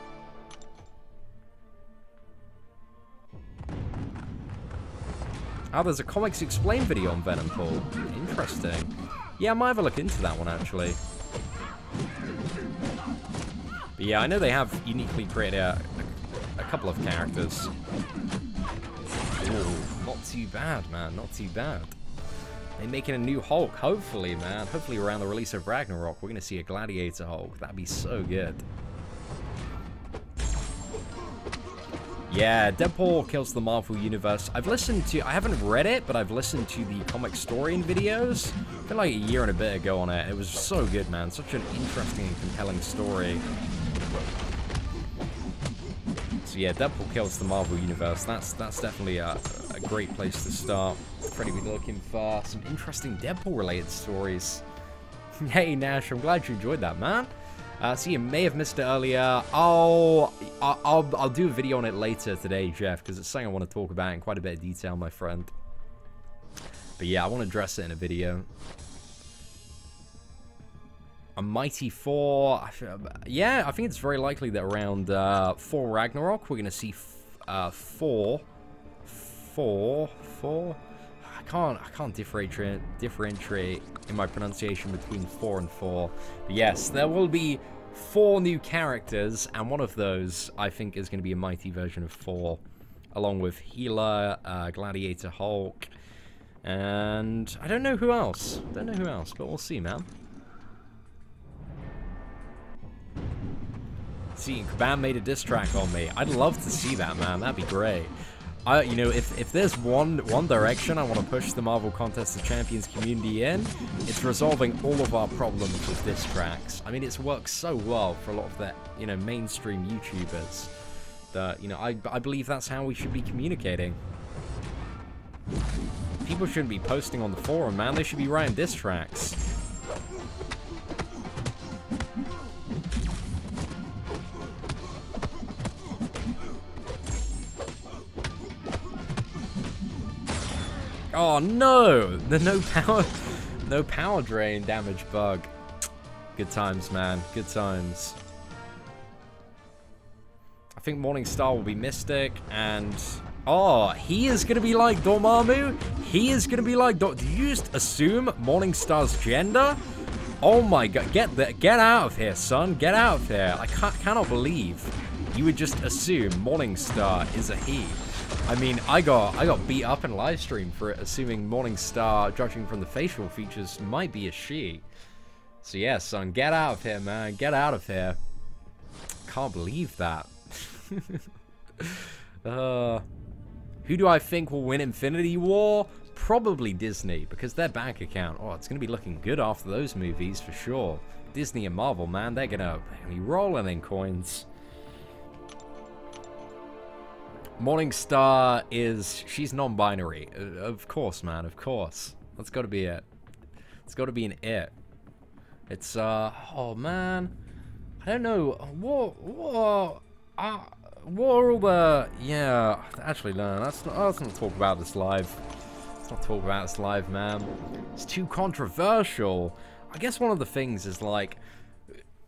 There's a Comics Explain video on Venompool. Interesting. Yeah, I might have a look into that one, actually. But yeah, I know they have uniquely created a couple of characters. Ooh, not too bad, man, not too bad. They're making a new Hulk, hopefully, man. Hopefully around the release of Ragnarok, we're going to see a Gladiator Hulk. That'd be so good. Yeah, Deadpool kills the Marvel Universe. I haven't read it, but I've listened to the comic story and videos. I feel like a year and a bit ago on it. It was so good, man. Such an interesting and compelling story. So yeah, Deadpool kills the Marvel Universe. That's definitely a great place to start. Freddy be looking for some interesting Deadpool-related stories. Hey, Nash, I'm glad you enjoyed that, man. So you may have missed it earlier. I'll do a video on it later today, Jeff, because it's something I want to talk about in quite a bit of detail, my friend. But yeah, I want to address it in a video. A Mighty 4. Yeah, I think it's very likely that around 4 Ragnarok, we're going to see 4. I can't differentiate in my pronunciation between 4 and 4. But yes, there will be 4 new characters, and one of those I think is going to be a mighty version of 4, along with Healer, Gladiator Hulk, and I don't know who else. But we'll see, man. See, Kabam made a diss track on me. I'd love to see that, man. That'd be great. You know, if there's one direction I want to push the Marvel Contest of Champions community in, it's resolving all of our problems with diss tracks. I mean, it's worked so well for a lot of the, you know, mainstream YouTubers that, you know, I believe that's how we should be communicating. People shouldn't be posting on the forum, man. They should be writing diss tracks. Oh no! The no power drain damage bug. Good times, man. Good times. I think Morningstar will be Mystic, and oh, he is gonna be like Dormammu. He is gonna be like Did you just assume Morningstar's gender? Oh my god! Get out of here, son! Get out of here! I cannot believe you would just assume Morningstar is a he. I mean, I got beat up in livestream for it, assuming Morningstar, judging from the facial features, might be a she. So yeah, son, get out of here, man. Get out of here. Can't believe that. Who do I think will win Infinity War? Probably Disney, because their bank account, oh, it's going to be looking good after those movies, for sure. Disney and Marvel, man, they're going to be rolling in coins. Morningstar she's non-binary. Of course, man, of course. That's got to be it. It's got to be an it. It's, oh, man. I don't know. What are all the, yeah, actually, no, let's not talk about this live. Let's not talk about this live, man. It's too controversial. I guess one of the things is, like,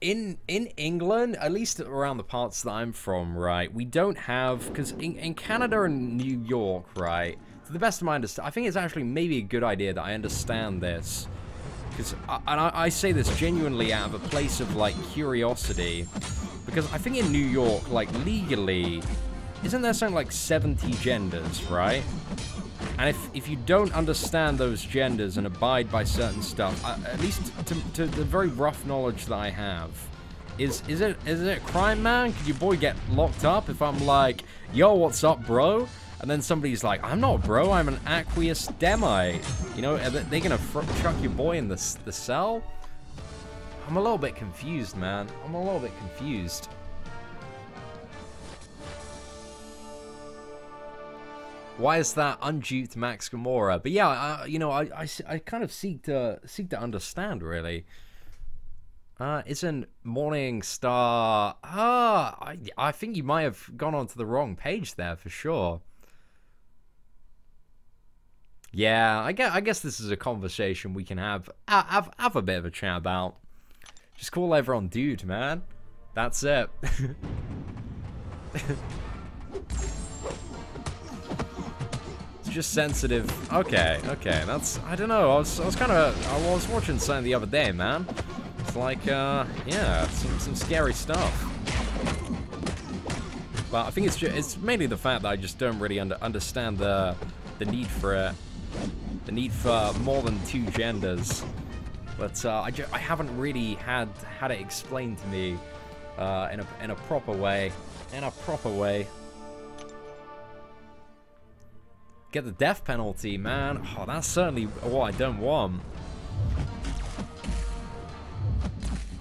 in England, at least around the parts that I'm from, right, we don't have, because in Canada and New York, right, to the best of my understanding, I think it's actually maybe a good idea that I understand this, because, I say this genuinely out of a place of, like, curiosity, because I think in New York, like, legally, isn't there something like 70 genders, right? And if you don't understand those genders and abide by certain stuff, at least to the very rough knowledge that I have, is it a crime, man? Could your boy get locked up if I'm like, yo, what's up, bro? And then somebody's like, I'm not bro, I'm an aqueous demi. You know, are they gonna chuck your boy in the cell? I'm a little bit confused, man. I'm a little bit confused. Why is that unduped Max Gamora? But yeah, you know, I kind of seek to understand, really. Isn't Morningstar? I think you might have gone onto the wrong page there for sure. Yeah, I guess this is a conversation we can have a bit of a chat about. Just call everyone dude, man. That's it. Just sensitive. Okay, that's, I don't know, I was watching something the other day, man. It's like, yeah, some scary stuff. But I think it's mainly the fact that I just don't really understand the need for it. The need for more than 2 genders. But I haven't really had it explained to me in a proper way. get the death penalty, man. Oh, that's certainly what I don't want.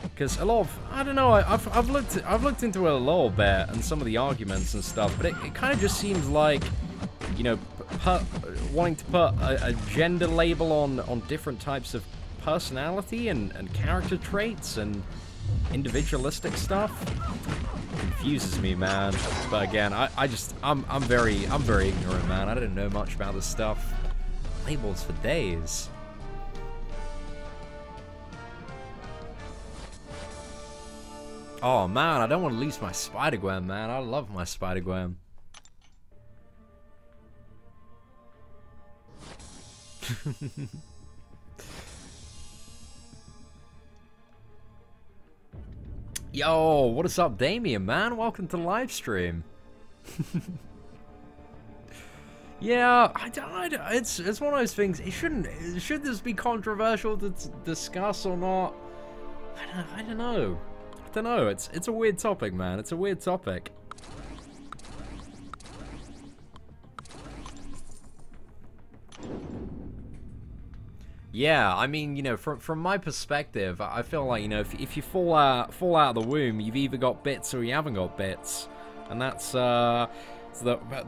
Because a lot of, I don't know, I've looked into it a little bit and some of the arguments and stuff, but it kind of just seems like, you know, wanting to put a gender label on different types of personality and character traits and individualistic stuff confuses me, man. But again, I'm very ignorant, man. I don't know much about this stuff. Labels for days. Oh man, I don't want to lose my Spider-Gwen, man. I love my Spider-Gwen. Yo, what is up, Damien, man? Welcome to the live stream. Yeah, it's one of those things. Should this be controversial to discuss or not? I don't know. It's a weird topic, man. It's a weird topic. Yeah, I mean, you know, from my perspective, I feel like, you know, if you fall out of the womb, you've either got bits or you haven't got bits, and that's the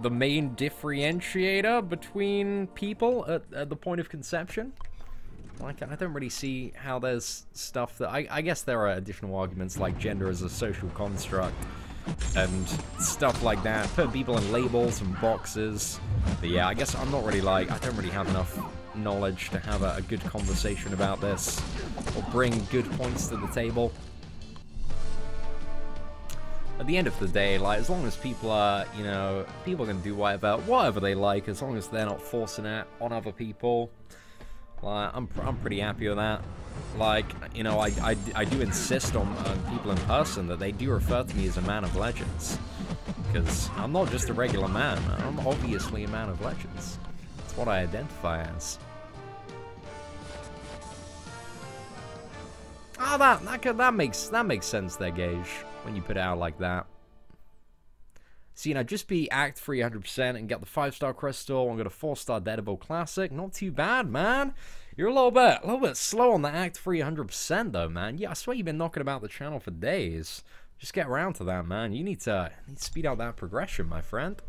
main differentiator between people at the point of conception. Like, I don't really see how there's stuff that... I guess there are additional arguments like gender as a social construct and stuff like that. Putting people in labels and boxes. But yeah, I guess I'm not really like... I don't really have enough knowledge to have a good conversation about this or bring good points to the table. At the end of the day, like, as long as people are, you know, people can do whatever they like, as long as they're not forcing it on other people. Like, I'm pretty happy with that. Like, you know, I do insist on people in person that they do refer to me as a man of legends. Because I'm not just a regular man. I'm obviously a man of legends. That's what I identify as. Oh, that makes sense there, Gage, when you put it out like that. So, you know, just be Act 300% and get the 5-star crystal and get a 4-star Deadable Classic. Not too bad, man. You're a little bit slow on the Act 300% though, man. Yeah, I swear you've been knocking about the channel for days. Just get around to that, man. You need to speed out that progression, my friend.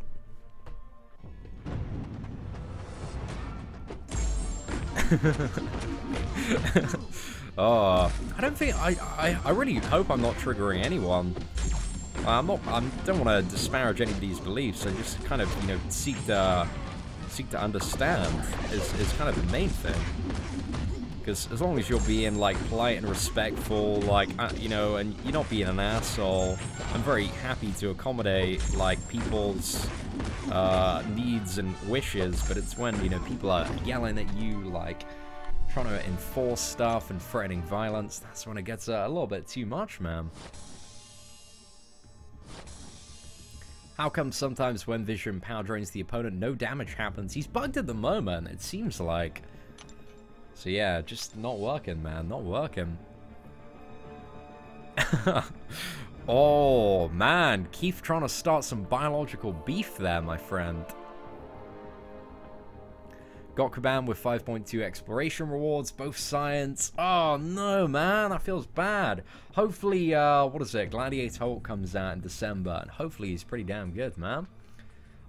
Oh, I don't think I really hope I'm not triggering anyone. I don't want to disparage anybody's beliefs. I just kind of, you know, seek to understand is kind of the main thing. Because as long as you're being like polite and respectful, like you know, and you're not being an asshole, I'm very happy to accommodate like people's needs and wishes. But it's when, you know, people are yelling at you, like trying to enforce stuff and threatening violence. That's when it gets a little bit too much, man. How come sometimes when Vision power drains the opponent, no damage happens? He's bugged at the moment, it seems like. So yeah, just not working, man. Not working. Oh, man. Keith trying to start some biological beef there, my friend. Got Kaban with 5.2 exploration rewards, both science. Oh, no, man. That feels bad. Hopefully, what is it? Gladiator Hulk comes out in December, and hopefully he's pretty damn good, man.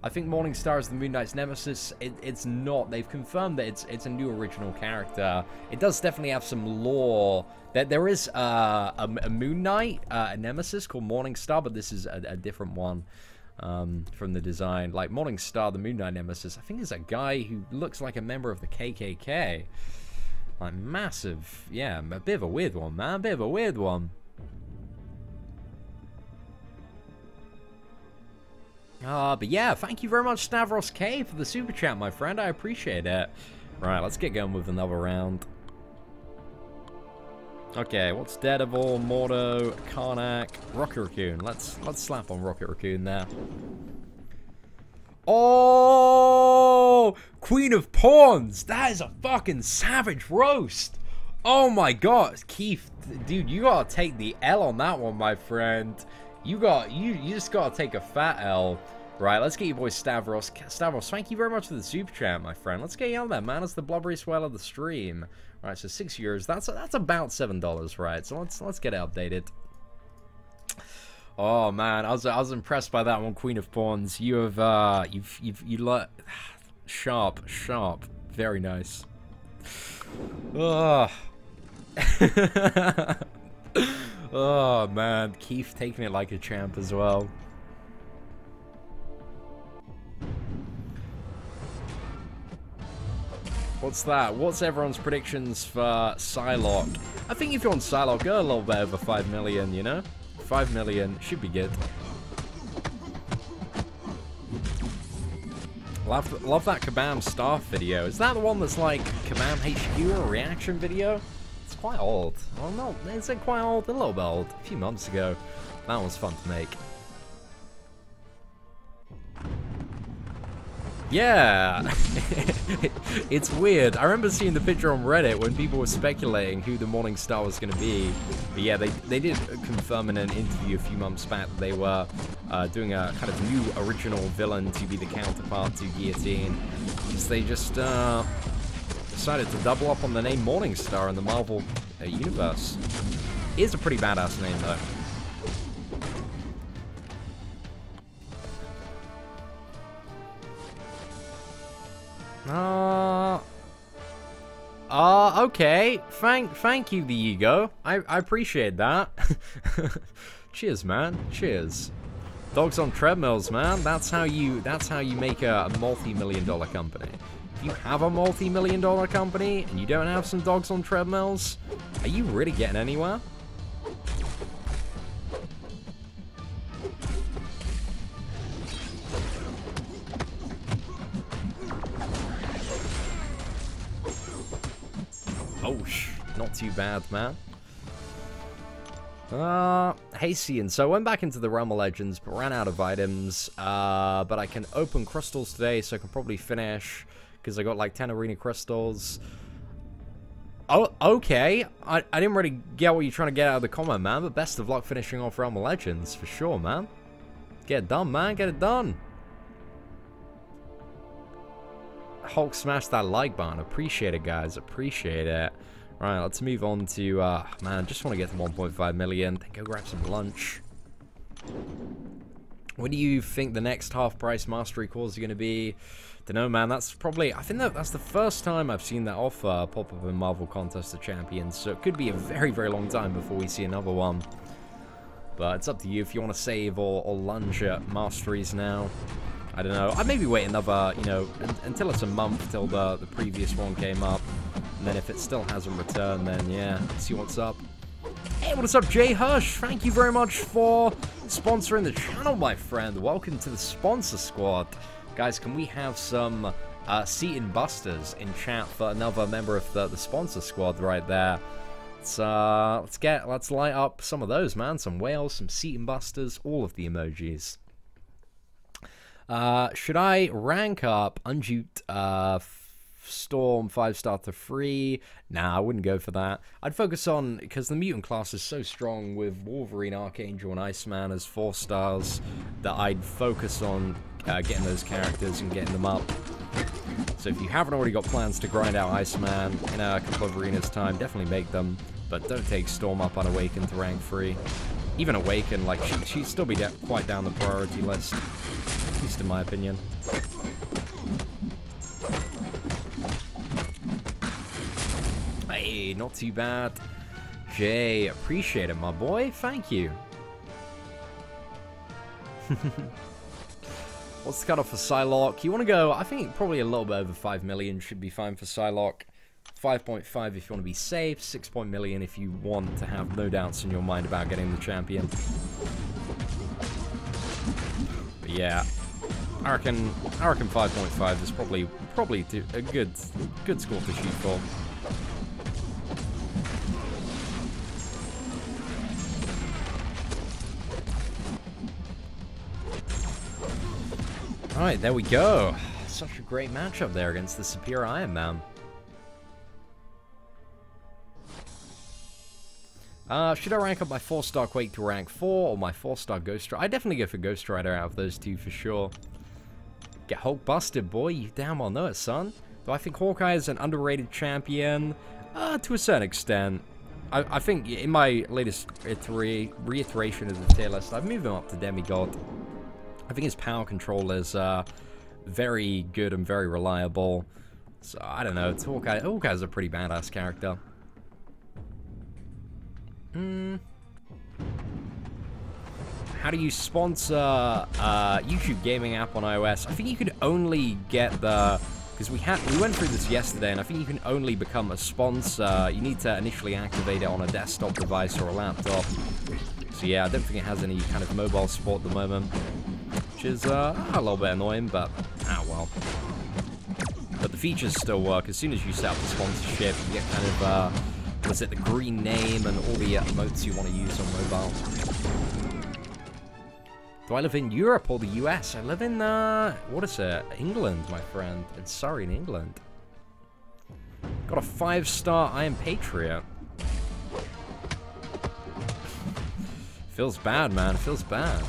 I think Morningstar is the Moon Knight's nemesis. It's not. They've confirmed that it's a new original character. It does definitely have some lore. There is a Moon Knight, a nemesis called Morningstar, but this is a different one. From the design. Like Morningstar, the Moon Knight nemesis, I think is a guy who looks like a member of the KKK. Like massive, yeah, a bit of a weird one, man, a bit of a weird one. But yeah, thank you very much, Stavros K, for the super chat, my friend. I appreciate it. Right, let's get going with another round. Okay, what's Daredevil, Mordo, Karnak, Rocket Raccoon? Let's slap on Rocket Raccoon there. Oh, Queen of Pawns! That is a fucking savage roast. Oh my god, Keith, dude, you gotta take the L on that one, my friend. You just gotta take a fat L. Right, let's get your boy Stavros. Stavros, thank you very much for the super chat, my friend. Let's get you on there, man. It's the blubbery swell of the stream. Right, so €6. That's about $7, right? So let's get it updated. Oh man, I was impressed by that one, Queen of Pawns. You have sharp, very nice. Oh. Oh man, Keith taking it like a champ as well. What's that? What's everyone's predictions for Psylocke? I think if you're on Psylocke, go a little bit over 5 million, you know? 5 million should be good. Love that Kabam staff video. Is that the one that's like Kabam HQ or a reaction video? It's quite old. Well, no, is it quite old? A little bit old. A few months ago. That was fun to make. Yeah, it's weird. I remember seeing the picture on Reddit when people were speculating who the Morningstar was going to be. But yeah, they did confirm in an interview a few months back that they were doing a kind of new original villain to be the counterpart to Guillotine. Because they just decided to double up on the name Morningstar in the Marvel universe. It is a pretty badass name though. Okay. Thank you, the ego. I appreciate that. Cheers, man. Cheers. Dogs on treadmills, man. That's how you make a multi-million-dollar company. If you have a multi-million-dollar company and you don't have some dogs on treadmills, are you really getting anywhere? Oh, not too bad, man. Hey, Seatin. So I went back into the Realm of Legends, but ran out of items. But I can open crystals today, so I can probably finish, because I got like 10 arena crystals. Oh, okay. I didn't really get what you're trying to get out of the comment, man, but best of luck finishing off Realm of Legends, for sure, man. Get it done, man. Get it done. Hulk smashed that like button. Appreciate it, guys. Appreciate it. Right, let's move on to, man, just want to get to 1.5 million. Then go grab some lunch. What do you think the next half-price mastery calls are going to be? Don't know, man. That's probably, I think that's the first time I've seen that offer pop up in Marvel Contest of Champions. So it could be a very, very long time before we see another one. But it's up to you if you want to save or lunge at masteries now. I don't know. I'd maybe wait another, you know, until it's a month till the previous one came up. And then if it still hasn't returned, then yeah, see what's up. Hey, what's up, Jay Hush? Thank you very much for sponsoring the channel, my friend. Welcome to the sponsor squad. Guys, can we have some Seatin busters in chat for another member of the sponsor squad right there? Let's light up some of those, man. Some whales, some Seatin busters, all of the emojis. Should I rank up Unjute Storm 5-star to 3? Nah, I wouldn't go for that. I'd focus on, because the mutant class is so strong with Wolverine, Archangel, and Iceman as 4 stars, that I'd focus on getting those characters and getting them up. So if you haven't already got plans to grind out Iceman in a couple of arenas time, definitely make them, but don't take Storm up unawakened to rank 3. Even Awakened, like, she'd still be quite down the priority list, at least in my opinion. Hey, not too bad. Jay, appreciate it, my boy. Thank you. What's the cutoff for Psylocke? You want to go, I think probably a little bit over 5 million should be fine for Psylocke. 5.5 if you want to be safe. 6 million if you want to have no doubts in your mind about getting the champion. But yeah, I reckon 5.5 is probably a good score to shoot for. Alright, there we go. Such a great matchup there against the superior Iron Man. Should I rank up my 4-star Quake to rank 4 or my 4-star Ghost Rider? I'd definitely go for Ghost Rider out of those two for sure. Get Hulk busted, boy. You damn well know it, son. Do I think Hawkeye is an underrated champion? To a certain extent. I think in my latest reiteration of the tier list, I've moved him up to Demigod. I think his power control is very good and very reliable. So, I don't know. It's Hawkeye. Hawkeye's a pretty badass character. How do you sponsor YouTube gaming app on iOS? I think you could only get the... Because we went through this yesterday, and I think you can only become a sponsor. You need to initially activate it on a desktop device or a laptop. So yeah, I don't think it has any kind of mobile support at the moment. Which is a little bit annoying, but well. But the features still work. As soon as you set up the sponsorship, you get kind of, what's it, the green name and all the emotes you want to use on mobile. Do I live in Europe or the US? I live in, what is it? England, my friend. It's Surrey in England. Got a 5-star I Am Patriot. Feels bad, man. Feels bad.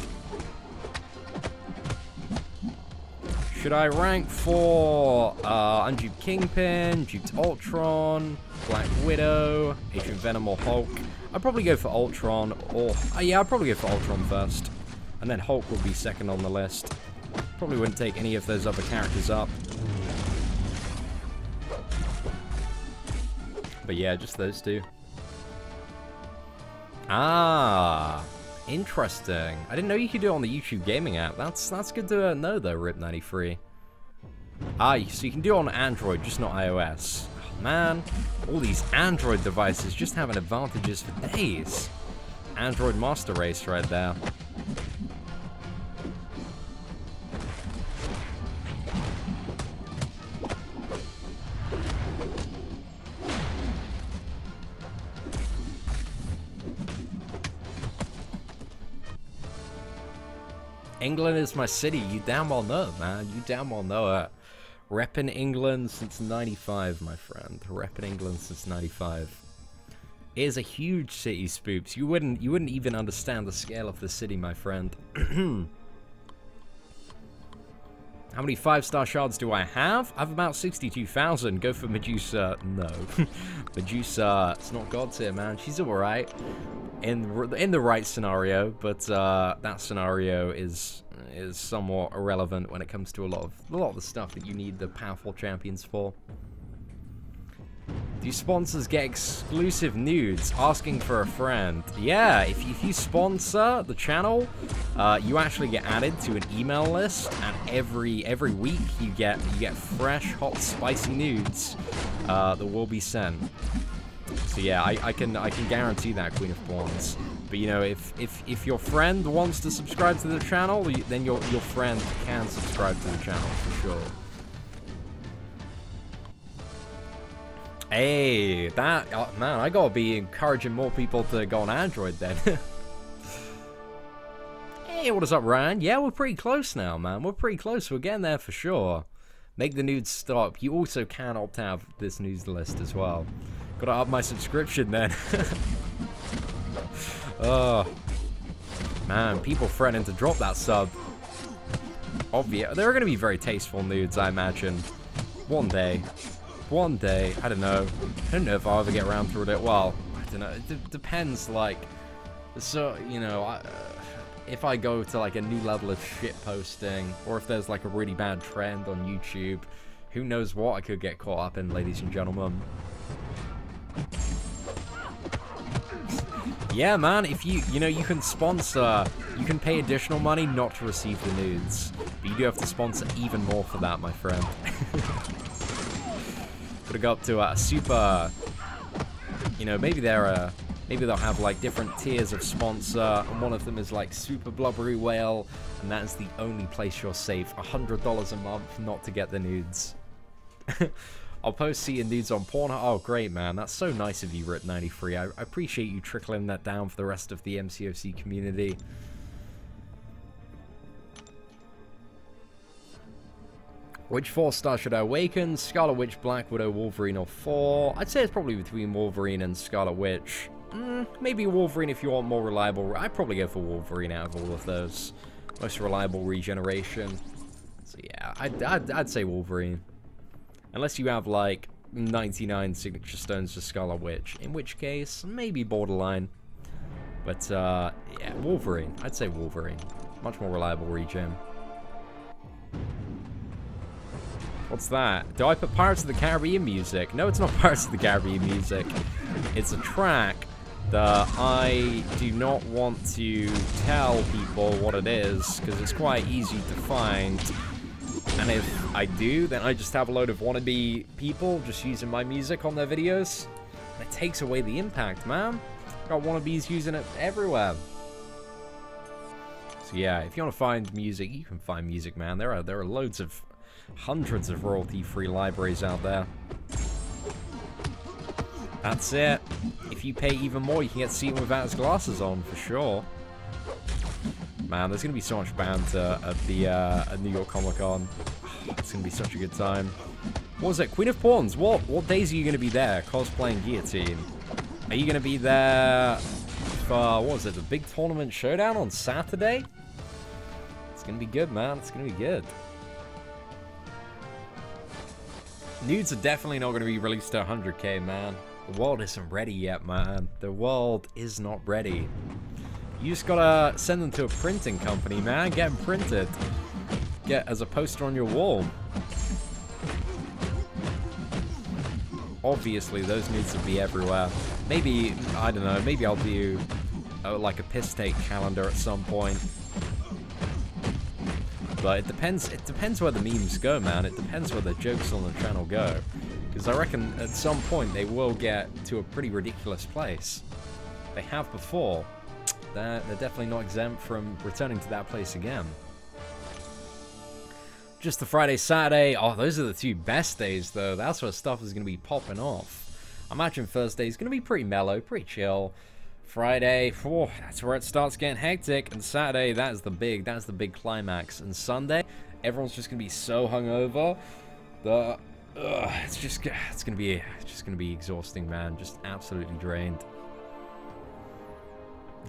Should I rank for Untitled Kingpin, Duked Ultron, Black Widow, Agent Venom, or Hulk? I'd probably go for Ultron, or... yeah, I'd probably go for Ultron first. And then Hulk will be second on the list. Probably wouldn't take any of those other characters up. But yeah, just those two. Ah, interesting. I didn't know you could do it on the YouTube gaming app. That's good to know though, Rip93. Ah, so you can do it on Android, just not iOS. Oh, man, all these Android devices just having advantages for days. Android master race right there. England is my city. You damn well know it, man. You damn well know it. Reppin' England since 95, my friend. Reppin' England since 95. It is a huge city, Spoops. You wouldn't even understand the scale of the city, my friend. How many 5-star shards do I have? I have about 62,000. Go for Medusa. No. Medusa, it's not God tier, man. She's alright. In the right scenario, but that scenario is somewhat irrelevant when it comes to a lot of the stuff that you need the powerful champions for. Do sponsors get exclusive nudes? Asking for a friend. Yeah, if you sponsor the channel, you actually get added to an email list, and every week you get fresh, hot, spicy nudes that will be sent. So yeah, I can guarantee that, Queen of Pawns. But you know, if your friend wants to subscribe to the channel, then your friend can subscribe to the channel for sure. Hey, that man, I gotta be encouraging more people to go on Android then. Hey, what is up, Ryan? Yeah, we're pretty close now, man. We're pretty close. We're getting there for sure. Make the nudes stop. You also can opt out of this news list as well. Gotta up my subscription then. Oh, man, people threatening to drop that sub. Obvious. There are gonna be very tasteful nudes, I imagine. One day. One day. I don't know. I don't know if I'll ever get around to it. Well, I don't know. It depends, like... So, you know, if I go to, like, a new level of shit posting, or if there's, like, a really bad trend on YouTube, who knows what I could get caught up in, ladies and gentlemen. Yeah, man, if you know, you can sponsor, you can pay additional money not to receive the nudes. But you do have to sponsor even more for that, my friend. Gotta go up to a super, you know, maybe they'll have like different tiers of sponsor, and one of them is like super blubbery whale, and that is the only place you'll save $100 a month not to get the nudes. I'll post Seatin nudes on Pornhub. Oh, great, man. That's so nice of you, Rip93. I appreciate you trickling that down for the rest of the MCOC community. Which 4-star should I awaken? Scarlet Witch, Black Widow, Wolverine, or 4? I'd say it's probably between Wolverine and Scarlet Witch. Maybe Wolverine if you want more reliable. I'd probably go for Wolverine out of all of those. Most reliable regeneration. So yeah, I'd say Wolverine. Unless you have like 99 signature stones to Scarlet Witch, in which case maybe borderline. But yeah, Wolverine. I'd say Wolverine. Much more reliable regen. What's that? Do I put Pirates of the Caribbean music? No, it's not Pirates of the Caribbean music. It's a track that I do not want to tell people what it is, because it's quite easy to find. And if I do, then I just have a load of wannabe people just using my music on their videos. And it takes away the impact, man. Got wannabes using it everywhere. So yeah, if you want to find music, you can find music, man. There are loads of, hundreds of royalty-free libraries out there. That's it. If you pay even more, you can get Seatin without his glasses on, for sure. Man, there's going to be so much banter at the at New York Comic Con. It's going to be such a good time. What was it? Queen of Pawns. What days are you going to be there cosplaying Guillotine? Are you going to be there for, what was it, the big tournament showdown on Saturday? It's going to be good, man. It's going to be good. Nudes are definitely not going to be released to 100k, man. The world isn't ready yet, man. The world is not ready. You just gotta send them to a printing company, man. Get them printed. Get as a poster on your wall. Obviously, those nudes will be everywhere. Maybe, I don't know, maybe I'll do like a piss take calendar at some point. But it depends where the memes go, man. It depends where the jokes on the channel go. Because I reckon at some point they will get to a pretty ridiculous place. They have before. They're definitely not exempt from returning to that place again. Just the Friday, Saturday. Oh, those are the two best days, though. That's where stuff is going to be popping off. I imagine Thursday is going to be pretty mellow, pretty chill. Friday, oh, that's where it starts getting hectic. And Saturday, that's the big climax. And Sunday, everyone's just going to be so hungover that it's going to be exhausting, man. Just absolutely drained.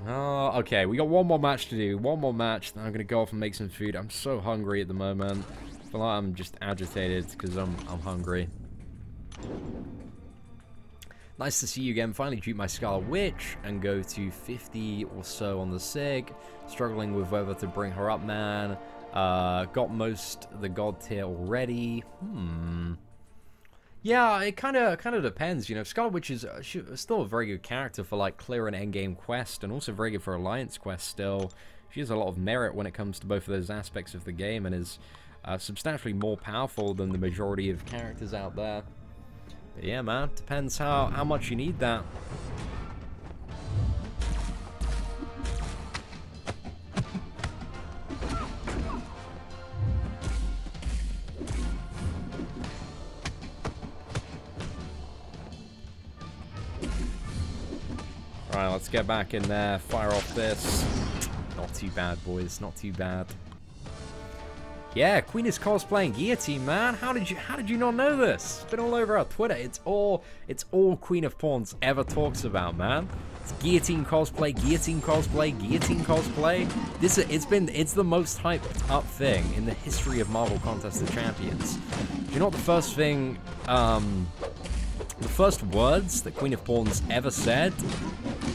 Oh, okay, we got one more match to do. One more match, then I'm gonna go off and make some food. I'm so hungry at the moment. I feel like I'm just agitated because I'm hungry. Nice to see you again. Finally dupe my Scarlet Witch and go to 50 or so on the SIG. Struggling with whether to bring her up, man. Got most of the god tier already. Yeah, it kind of depends, you know. Scarlet Witch is still a very good character for like clear and endgame quest, and also very good for Alliance quest still. She has a lot of merit when it comes to both of those aspects of the game, and is substantially more powerful than the majority of characters out there. But yeah, man, depends how much you need that. Alright, let's get back in there, fire off this. Not too bad, boys, not too bad. Yeah, Queen is cosplaying Guillotine, man. How did you not know this? It's been all over our Twitter. It's all Queen of Pawns ever talks about, man. It's Guillotine cosplay, Guillotine cosplay, Guillotine cosplay. It's the most hyped up thing in the history of Marvel Contest of Champions. Do you know what the first thing the first words that Queen of Pawns ever said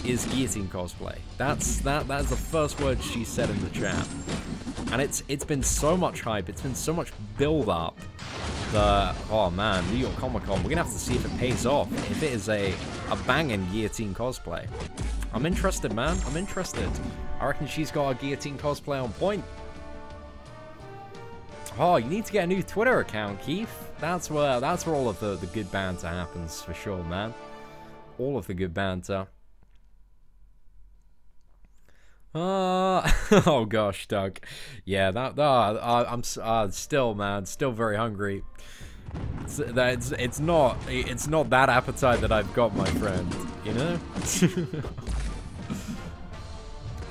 is Guillotine cosplay. That's the first word she said in the chat. And it's been so much hype, it's been so much build up that, oh man, New York Comic Con, we're gonna have to see if it pays off, if it is a banging Guillotine cosplay. I'm interested, man, I'm interested. I reckon she's got a Guillotine cosplay on point. Oh, you need to get a new Twitter account, Keith. That's where all of the good banter happens, for sure, man. All of the good banter. Oh gosh, Doug. Yeah, I'm still, man, still very hungry. It's not that appetite that I've got, my friend. You know.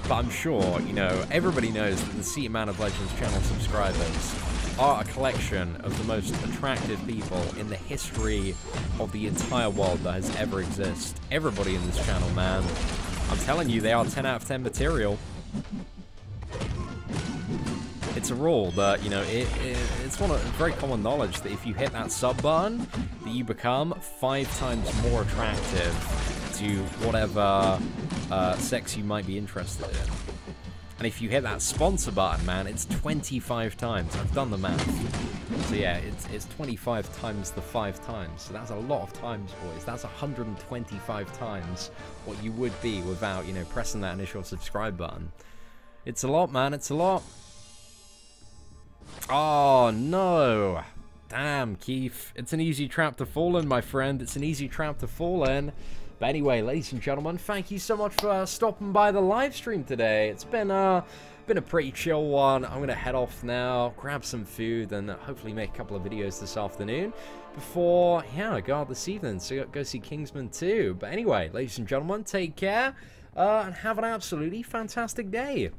But I'm sure, you know, everybody knows that the Seatin Man of Legends channel subscribers are a collection of the most attractive people in the history of the entire world that has ever existed. Everybody in this channel, man. I'm telling you, they are 10 out of 10 material. It's a rule that, you know, it's very common knowledge that if you hit that sub button, that you become 5 times more attractive to whatever sex you might be interested in. And if you hit that sponsor button, man, it's 25 times. I've done the math. So yeah, it's 25 times the 5 times. So that's a lot of times, boys. That's 125 times what you would be without, you know, pressing that initial subscribe button. It's a lot, man. It's a lot. Oh, no. Damn, Keith. It's an easy trap to fall in, my friend. It's an easy trap to fall in. But anyway, ladies and gentlemen, thank you so much for stopping by the live stream today. It's been a pretty chill one. I'm going to head off now, grab some food, and hopefully make a couple of videos this afternoon before, yeah, I go out this evening. So go see Kingpin 2. But anyway, ladies and gentlemen, take care and have an absolutely fantastic day.